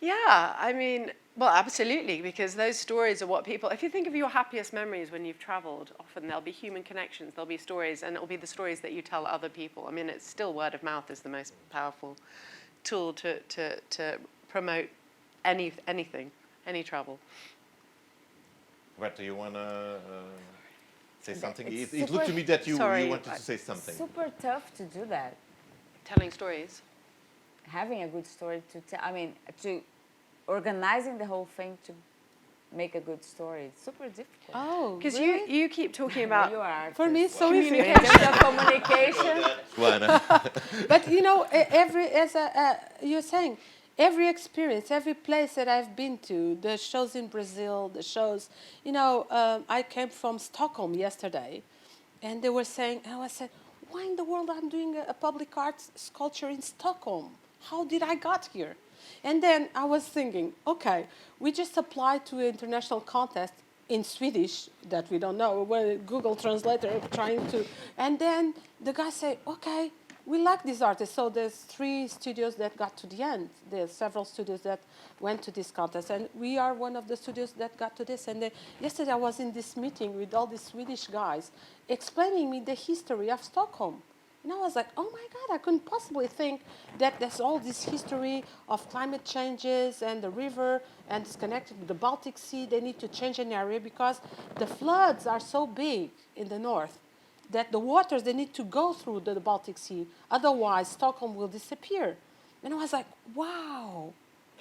Yeah, I mean, well, absolutely, because those stories are what people, if you think of your happiest memories when you've traveled, often there'll be human connections, there'll be stories, and it'll be the stories that you tell other people. I mean, it's still word of mouth is the most powerful tool to promote anything, any travel. Roberta, you want to say something? It looked to me that you wanted to say something. Super tough to do that. Telling stories. Having a good story to tell, to organizing the whole thing to make a good story. It's super difficult. Oh, because really? you keep talking about. You are For me, it's so easy. Communication. But as you're saying, every experience, every place that I've been to, the shows in Brazil, the shows, I came from Stockholm yesterday, and they were saying, and I said, why in the world I'm doing a public arts sculpture in Stockholm? How did I got here? And then I was thinking, okay, we just applied to an international contest in Swedish that we don't know, Google Translator trying to, and then the guy said, okay, we like these artists. So there's 3 studios that got to the end. There's several studios that went to this contest, and we are one of the studios that got to this. And yesterday I was in this meeting with all these Swedish guys explaining me the history of Stockholm. And I was like, oh my God, I couldn't possibly think that there's all this history of climate changes and the river, and it's connected with the Baltic Sea. They need to change an area because the floods are so big in the north that the waters, they need to go through the Baltic Sea. Otherwise, Stockholm will disappear. And I was like, wow.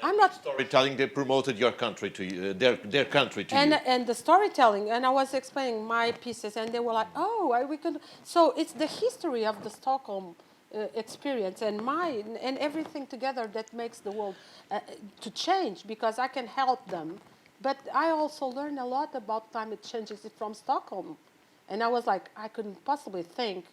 I'm not storytelling. They promoted your country to you, their country to you. And the storytelling, and I was explaining my pieces, and they were like, "Oh, we could." So it's the history of the Stockholm experience and mine and everything together that makes the world to change, because I can help them, but I also learn a lot about climate changes from Stockholm, and I was like, I couldn't possibly think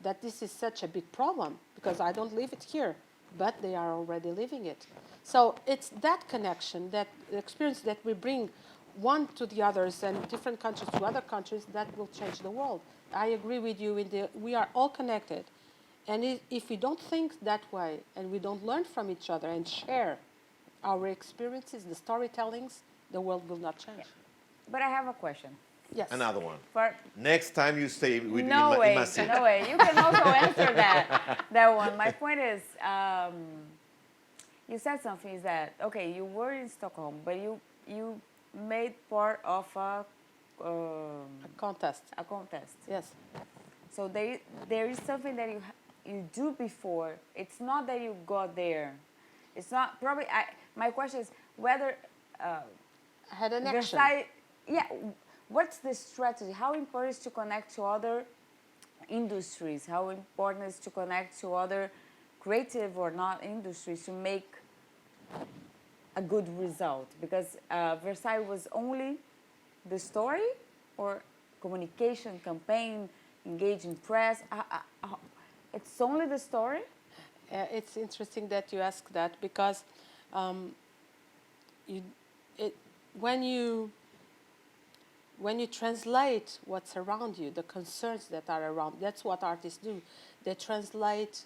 that this is such a big problem because I don't live it here, but they are already living it. So it's that connection, that experience that we bring one to the others and different countries to other countries that will change the world. I agree with you. We are all connected. And if we don't think that way and we don't learn from each other and share our experiences, the storytellings, the world will not change. Yeah. But I have a question. Yes. Another one. For Next time you stay with no way. You can also answer that one. My point is, you said something is that, okay, you were in Stockholm, but you made part of a contest. A contest. Yes. So there is something that you do before. It's not that you got there. It's not probably. My question is whether I had an action. Yeah. What's the strategy? How important is to connect to other industries? How important is to connect to other creative or not industries to make a good result? Because Versailles was only the story, or communication, campaign, engaging press. It's only the story? It's interesting that you ask that, because when you translate what's around you, the concerns that are around, that's what artists do. They translate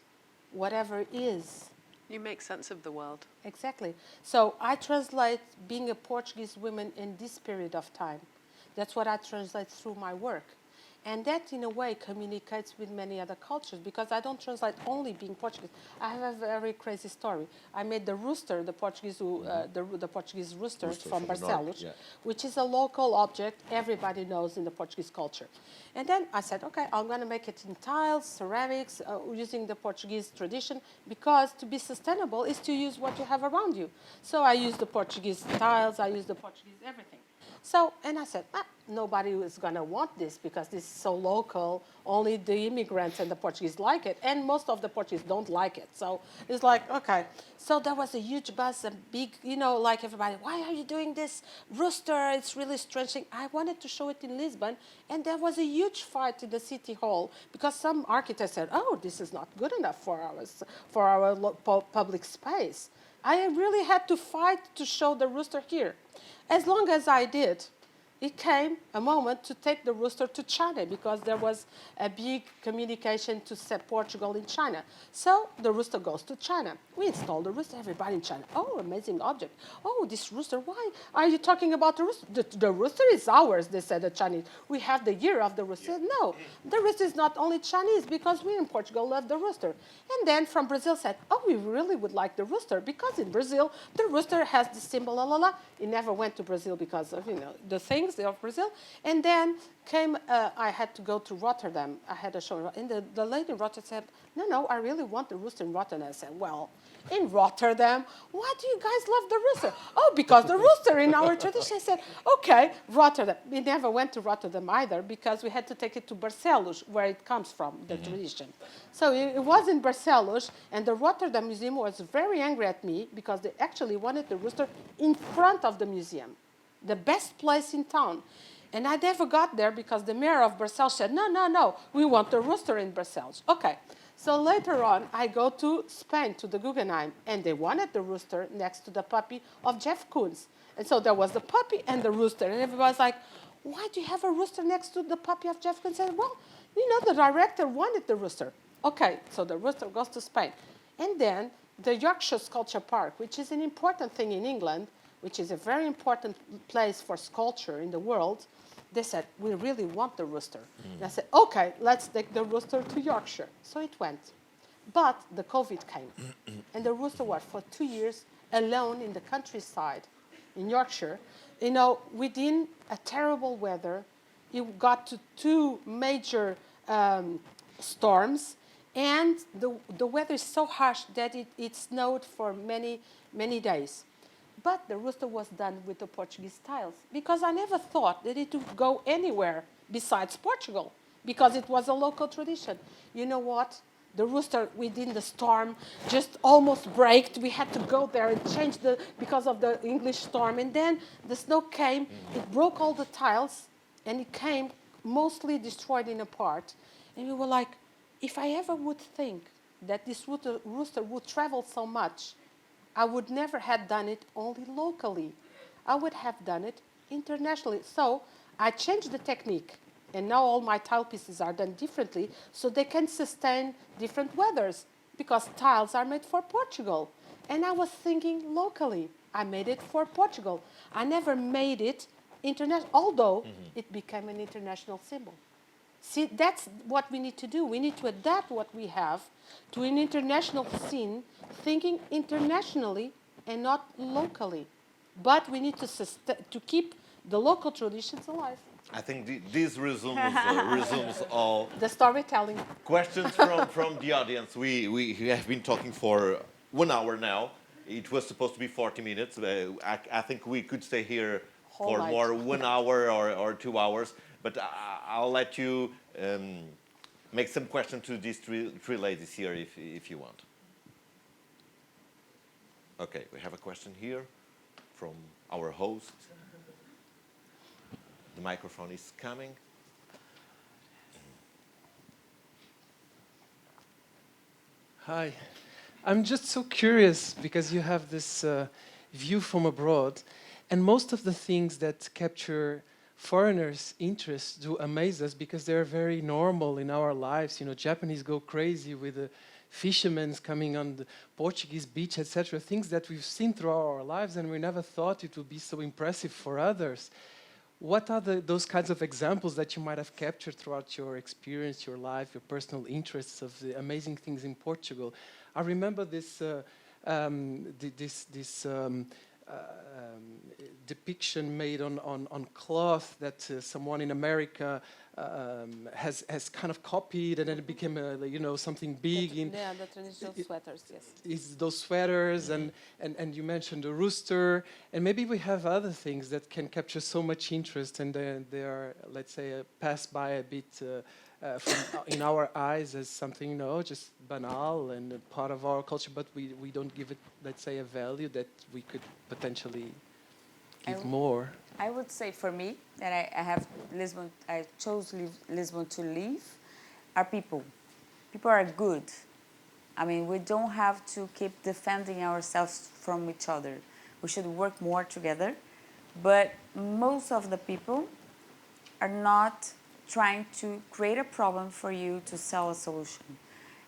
whatever is. You make sense of the world. Exactly. So I translate being a Portuguese woman in this period of time. That's what I translate through my work. And that, in a way, communicates with many other cultures, because I don't translate only being Portuguese. I have a very crazy story. I made the rooster, the Portuguese rooster from Barcelos, yeah, which is a local object everybody knows in the Portuguese culture. And then I said, okay, I'm going to make it in tiles, ceramics, using the Portuguese tradition, because to be sustainable is to use what you have around you. So I used the Portuguese tiles, I used the Portuguese everything. So, and I said, nobody is going to want this because this is so local. Only the immigrants and the Portuguese like it. And most of the Portuguese don't like it. So it's like, okay. So there was a huge buzz, a big, like everybody, why are you doing this rooster? It's really strange thing. I wanted to show it in Lisbon. And there was a huge fight in the city hall because some architects said, oh, this is not good enough for our public space. I really had to fight to show the rooster here. As long as I did, it came a moment to take the rooster to China, because there was a big communication to set Portugal in China. So the rooster goes to China. We install the rooster, everybody in China. Oh, amazing object. Oh, this rooster, why are you talking about the rooster? The rooster is ours, they said, the Chinese. We have the year of the rooster. No, the rooster is not only Chinese, because we in Portugal love the rooster. And then from Brazil said, oh, we really would like the rooster, because in Brazil, the rooster has the symbol, la la la. It never went to Brazil because of, the thing. things of Brazil. And then came, I had to go to Rotterdam. I had a show. And the lady in Rotterdam said, no, I really want the rooster in Rotterdam. I said, well, in Rotterdam, why do you guys love the rooster? Oh, because the rooster in our tradition. I said, okay, Rotterdam. We never went to Rotterdam either because we had to take it to Barcelos, where it comes from, the tradition. So it was in Barcelos, and the Rotterdam Museum was very angry at me because they actually wanted the rooster in front of the museum, the best place in town. And I never got there because the mayor of Barcelos said, no, we want the rooster in Barcelos. Okay. So later on, I go to Spain, to the Guggenheim, and they wanted the rooster next to the puppy of Jeff Koons. And so there was the puppy and the rooster. And everybody's like, why do you have a rooster next to the puppy of Jeff Koons? I said, well, the director wanted the rooster. Okay, so the rooster goes to Spain. And then the Yorkshire Sculpture Park, which is an important thing in England, which is a very important place for sculpture in the world, they said, we really want the rooster. And I said, okay, let's take the rooster to Yorkshire. So it went. But the COVID came. And the rooster was for 2 years alone in the countryside in Yorkshire. Within a terrible weather, it got to 2 major storms. And the weather is so harsh that it snowed for many, many days. But the rooster was done with the Portuguese tiles because I never thought that it would go anywhere besides Portugal because it was a local tradition. You know what? The rooster within the storm just almost braked. We had to go there and change because of the English storm. And then the snow came, it broke all the tiles, and it came mostly destroyed in a part. And we were like, if I ever would think that this rooster would travel so much, I would never have done it only locally. I would have done it internationally. So I changed the technique, and now all my tile pieces are done differently so they can sustain different weathers because tiles are made for Portugal. And I was thinking locally. I made it for Portugal. I never made it international, although it became an international symbol. See, that's what we need to do. We need to adapt what we have to an international scene, thinking internationally and not locally. But we need to keep the local traditions alive. I think this resumes all the storytelling. Questions from the audience. We have been talking for 1 hour now. It was supposed to be 40 minutes. I think we could stay here for more 1 hour or 2 hours. But I'll let you make some questions to these three ladies here if you want. Okay, we have a question here from our host. The microphone is coming. Hi. I'm just so curious because you have this view from abroad, and most of the things that capture foreigners' interest do amaze us because they're very normal in our lives. Japanese go crazy with the fishermen coming on the Portuguese beach, etc. Things that we've seen throughout our lives, and we never thought it would be so impressive for others. What are those kinds of examples that you might have captured throughout your experience, your life, your personal interests of the amazing things in Portugal? I remember this depiction made on cloth that someone in America has kind of copied, and then it became something big. The traditional sweaters, yes. It's those sweaters, and you mentioned the rooster, and maybe we have other things that can capture so much interest, and they are, let's say, passed by a bit in our eyes as something, just banal and a part of our culture, but we don't give it, let's say, a value that we could potentially give more. I would say for me that I have Lisbon. I chose Lisbon to live. Are people. People are good. I mean, we don't have to keep defending ourselves from each other. We should work more together. But most of the people are not trying to create a problem for you to sell a solution,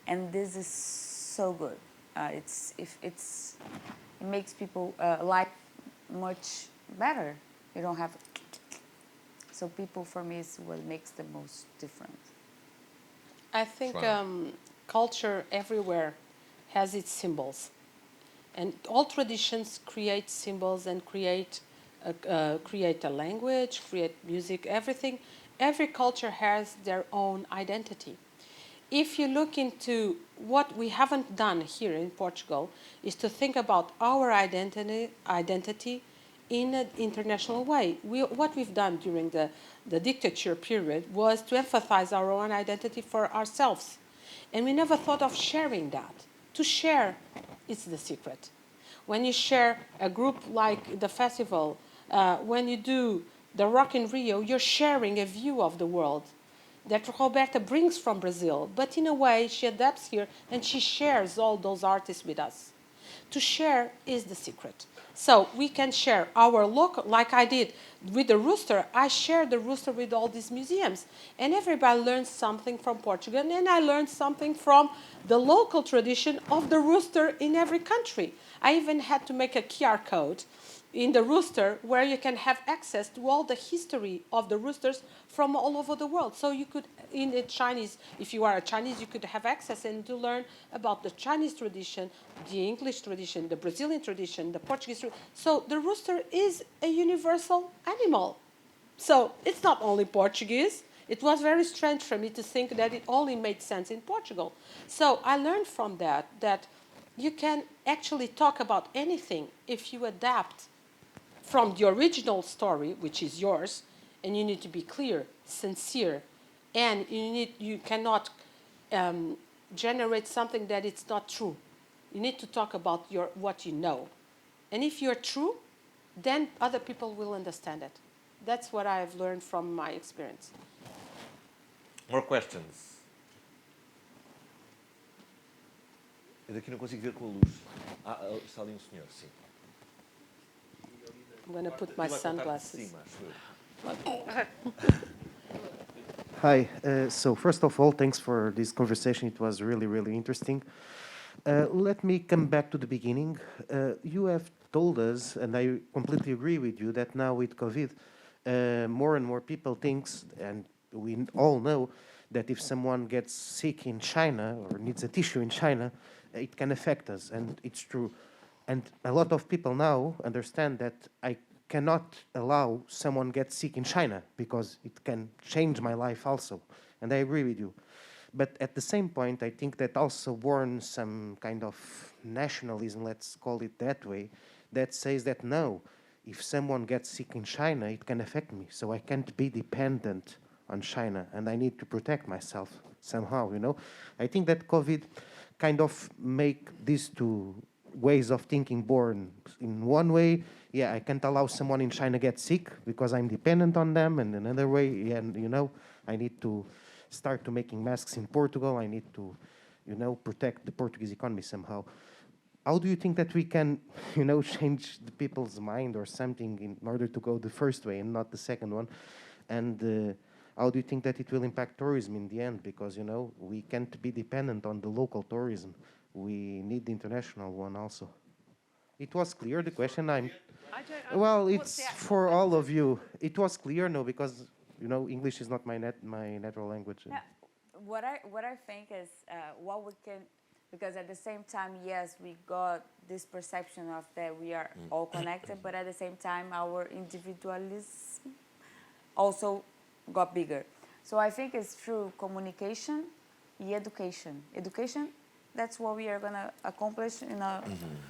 and this is so good. It makes people life much better. You don't have. So people, for me, is what makes the most difference. I think culture everywhere has its symbols, and all traditions create symbols and create create a language, create music, everything. Every culture has their own identity. If you look into what we haven't done here in Portugal is to think about our identity in an international way. What we've done during the dictatorship period was to emphasize our own identity for ourselves. And we never thought of sharing that. To share is the secret. When you share a group like the festival, when you do the Rock in Rio, you're sharing a view of the world that Roberta brings from Brazil, but in a way she adapts here and she shares all those artists with us. To share is the secret. So we can share our local, like I did with the rooster. I shared the rooster with all these museums, and everybody learns something from Portugal, and I learned something from the local tradition of the rooster in every country. I even had to make a QR code in the rooster where you can have access to all the history of the roosters from all over the world. So you could, in the Chinese, if you are a Chinese, you could have access and to learn about the Chinese tradition, the English tradition, the Brazilian tradition, the Portuguese tradition. So the rooster is a universal animal. So it's not only Portuguese. It was very strange for me to think that it only made sense in Portugal. So I learned from that you can actually talk about anything if you adapt from the original story, which is yours, and you need to be clear, sincere, and you cannot generate something that it's not true. You need to talk about what you know. And if you're true, then other people will understand it. That's what I've learned from my experience. More questions? Eu daqui não consigo ver com a luz. Está ali um senhor, sim. I'm going to put my sunglasses. Hi. So first of all, thanks for this conversation. It was really, really interesting. Let me come back to the beginning. You have told us, and I completely agree with you, that now with COVID, more and more people think, and we all know, that if someone gets sick in China or needs a tissue in China, it can affect us, and it's true. And a lot of people now understand that I cannot allow someone get sick in China because it can change my life also. And I agree with you. But at the same point, I think that also born some kind of nationalism, let's call it that way, that says that no, if someone gets sick in China, it can affect me. So I can't be dependent on China, and I need to protect myself somehow, you know. I think that COVID kind of make these two ways of thinking born. In one way, yeah, I can't allow someone in China get sick because I'm dependent on them, and another way, yeah, you know, I need to start to making masks in Portugal. I need to, you know, protect the Portuguese economy somehow. How do you think that we can, you know, change the people's mind or something in order to go the first way and not the second one? And how do you think that it will impact tourism in the end? Because, you know, we can't be dependent on the local tourism. We need the international one also. It was clear, the question. Well, it's for all of you. It was clear, no, because, you know, English is not my natural language. Yeah. What I think is what we can, because at the same time, yes, we got this perception of that we are all connected, but at the same time, our individualism also got bigger. So I think it's through communication and education. Education, that's what we are going to accomplish in a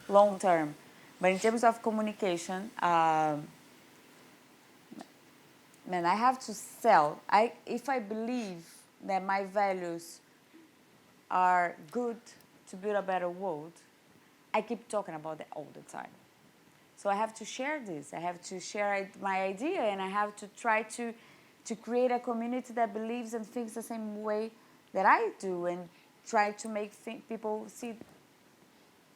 long term. But in terms of communication, man, I have to sell. If I believe that my values are good to build a better world, I keep talking about that all the time. So I have to share this. I have to share my idea, and I have to try to create a community that believes and thinks the same way that I do, and try to make people see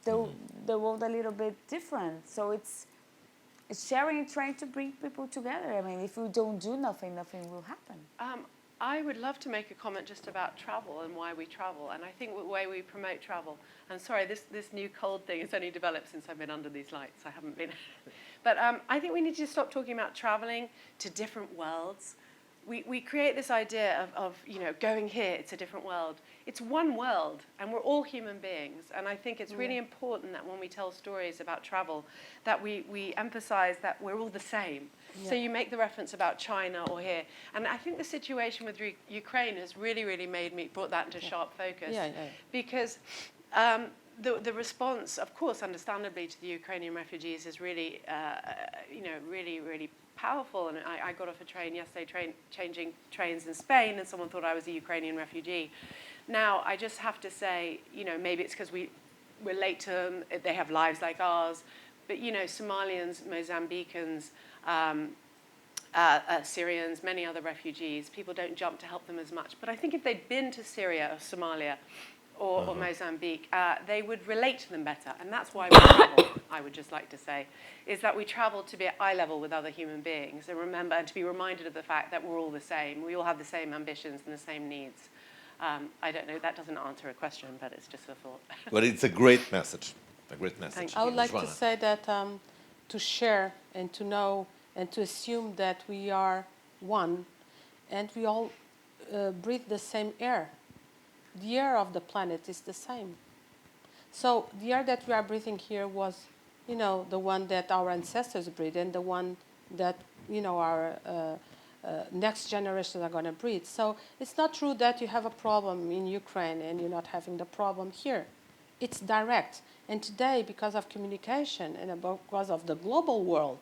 the world a little bit different. So it's sharing, trying to bring people together. I mean, if we don't do nothing, nothing will happen. I would love to make a comment just about travel and why we travel, and I think the way we promote travel. And sorry, this new cold thing has only developed since I've been under these lights. I haven't been. But I think we need to stop talking about traveling to different worlds. we create this idea of going here, it's a different world. It's one world, and we're all human beings. And I think it's really important that when we tell stories about travel, that we emphasize that we're all the same. Yeah. So you make the reference about China or here. And I think the situation with Ukraine has really made me, brought that into sharp focus. Because the response, of course, understandably, to the Ukrainian refugees is really, really powerful. And I got off a train yesterday, changing trains in Spain, and someone thought I was a Ukrainian refugee. Now, I just have to say, maybe it's because we're late to them, they have lives like ours, but, Somalians, Mozambicans, Syrians, many other refugees, people don't jump to help them as much. But I think if they'd been to Syria or Somalia or Mozambique, they would relate to them better. And that's why we travel, I would just like to say, is that we travel to be at eye level with other human beings and remember and to be reminded of the fact that we're all the same. We all have the same ambitions and the same needs. I don't know, that doesn't answer a question, but it's just a thought. But it's a great message. A great message. I would like to say that to share and to know and to assume that we are one and we all breathe the same air. The air of the planet is the same. So the air that we are breathing here was, the one that our ancestors breathed and the one that, our next generations are going to breathe. So it's not true that you have a problem in Ukraine and you're not having the problem here. It's direct. And today, because of communication and because of the global world,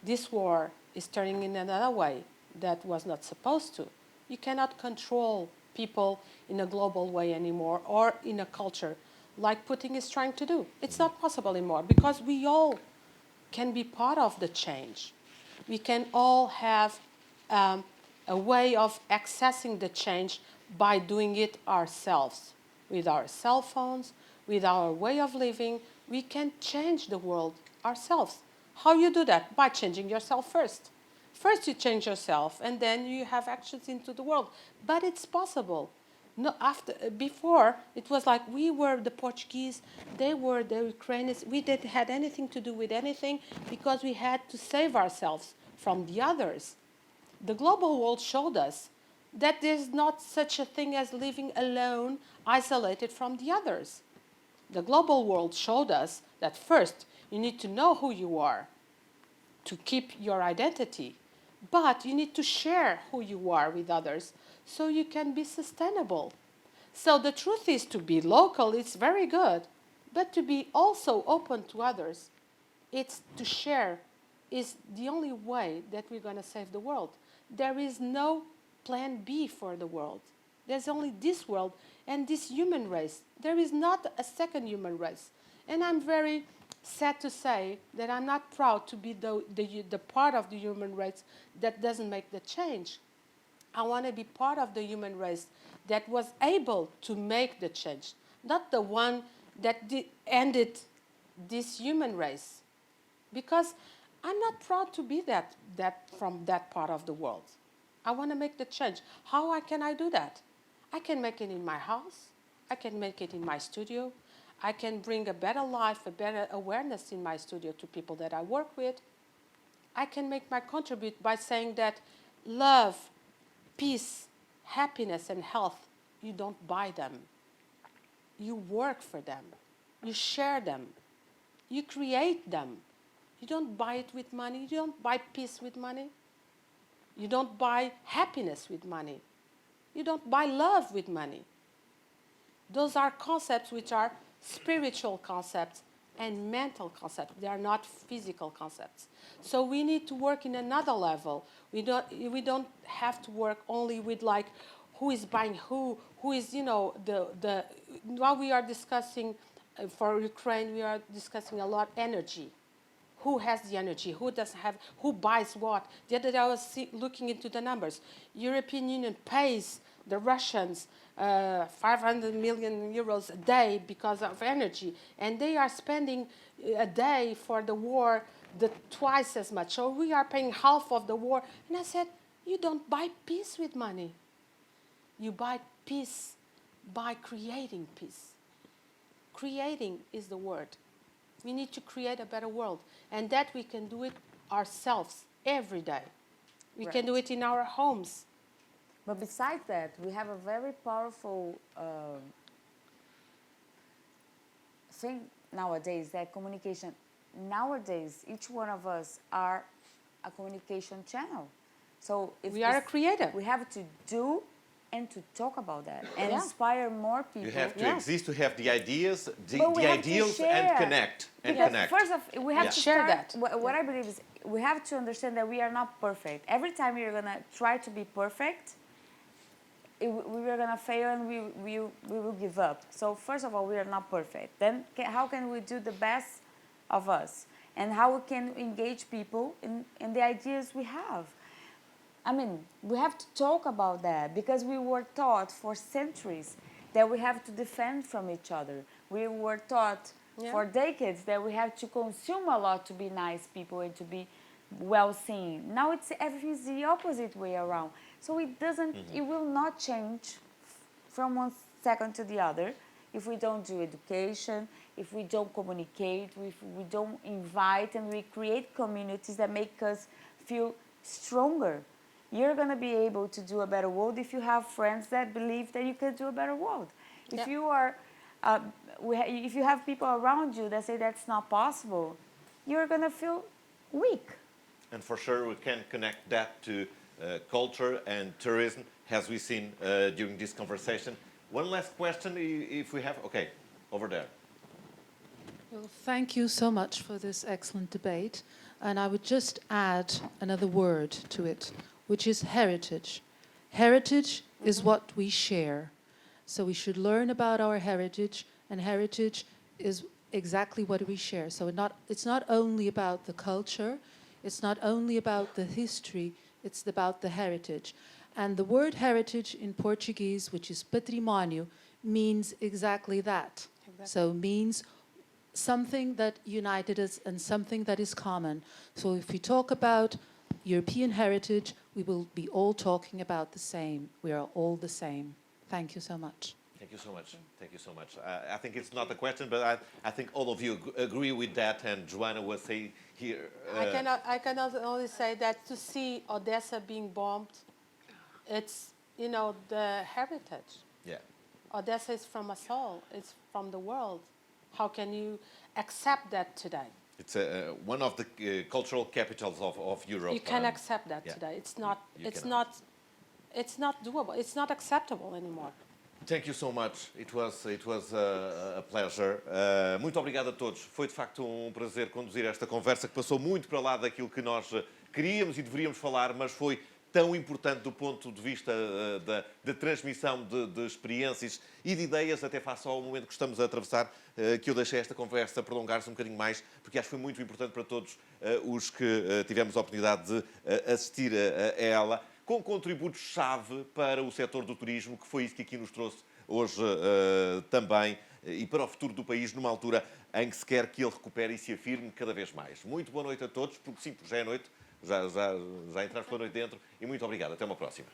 this war is turning in another way that was not supposed to. You cannot control people in a global way anymore or in a culture like Putin is trying to do. It's not possible anymore because we all can be part of the change. We can all have a way of accessing the change by doing it ourselves. With our cell phones, with our way of living, we can change the world ourselves. How you do that? By changing yourself first. First you change yourself, and then you have actions into the world. But it's possible. No, before, it was like we were the Portuguese, they were the Ukrainians. We didn't have anything to do with anything because we had to save ourselves from the others. The global world showed us that there's not such a thing as living alone, isolated from the others. The global world showed us that first, you need to know who you are to keep your identity, but you need to share who you are with others so you can be sustainable. So the truth is to be local, it's very good, but to be also open to others, it's to share is the only way that we're going to save the world. There is no plan B for the world. There's only this world and this human race. There is not a second human race. And I'm very sad to say that I'm not proud to be the part of the human race that doesn't make the change. I want to be part of the human race that was able to make the change, not the one that ended this human race. Because I'm not proud to be that from that part of the world. I want to make the change. How can I do that? I can make it in my house. I can make it in my studio. I can bring a better life, a better awareness in my studio to people that I work with. I can make my contribute by saying that love, peace, happiness, and health, you don't buy them. You work for them. You share them. You create them. You don't buy it with money. You don't buy peace with money. You don't buy happiness with money. You don't buy love with money. Those are concepts which are spiritual concepts and mental concepts. They are not physical concepts. So we need to work in another level. We don't have to work only with like who is buying who is, while we are discussing for Ukraine, we are discussing a lot energy. Who has the energy? Who doesn't have? Who buys what? The other day I was looking into the numbers. European Union pays the Russians 500 million euros a day because of energy, and they are spending a day for the war twice as much. So we are paying half of the war. And I said, you don't buy peace with money. You buy peace by creating peace. Creating is the word. We need to create a better world, and that we can do it ourselves every day. We can do it in our homes. But besides that, we have a very powerful thing nowadays, that communication. Nowadays, each one of us are a communication channel. So if We are a creative. we have to do and to talk about that and Yeah. inspire more people. You have to Yeah. exist to have the ideas, But we the have to ideals, and share. connect. Because first of we have Yeah. to Share start, that. what I believe is we have to understand that we are not perfect. Every time you're gonna try to be perfect, we are gonna fail and we will give up. So first of all, we are not perfect. Then how can we do the best of us, and how we can engage people in the ideas we have? I mean, we have to talk about that because we were taught for centuries that we have to defend from each other. We were taught for decades that we have to consume a lot to be nice people and to be well seen. Now everything's the opposite way around. So it doesn't, it will not change from one second to the other if we don't do education, if we don't communicate, if we don't invite and we create communities that make us feel stronger. You're going to be able to do a better world if you have friends that believe that you can do a better world. If you are, if you have people around you that say that's not possible, you're going to feel weak. And for sure, we can connect that to culture and tourism, as we've seen during this conversation. One last question, if we have. Okay, over there. Well, thank you so much for this excellent debate. And I would just add another word to it, which is heritage. Heritage is what we share. So we should learn about our heritage, and heritage is exactly what we share. So it's not only about the culture, it's not only about the history, it's about the heritage. And the word heritage in Portuguese, which is património, means exactly that. So means something that united us and something that is common. So if we talk about European heritage, we will be all talking about the same. We are all the same. Thank you so much. Thank you so much. Thank you so much. I think it's not a question, but I think all of you agree with that. And Joana was saying here. I cannot only say that to see Odessa being bombed, it's, you know, the heritage. Yeah. Odessa is from us all. It's from the world. How can you accept that today? It's one of the cultural capitals of Europe. You can accept that today. It's not. It's not. It's not doable. It's not acceptable anymore. Thank you so much. It was a pleasure. Muito obrigado a todos. Foi de facto prazer conduzir esta conversa que passou muito para lá daquilo que nós queríamos e deveríamos falar, mas foi tão importante do ponto de vista da transmissão de experiências e de ideias, até face ao momento que estamos a atravessar, que eu deixei esta conversa prolongar-se um bocadinho mais, porque acho que foi muito importante para todos os que tivemos a oportunidade de assistir a ela, com contributos-chave para o setor do turismo, que foi isso que aqui nos trouxe hoje também, e para o futuro do país, numa altura em que se quer que ele recupere e se afirme cada vez mais. Muito boa noite a todos, porque sim, já é noite, já entramos pela noite dentro, e muito obrigado. Até uma próxima.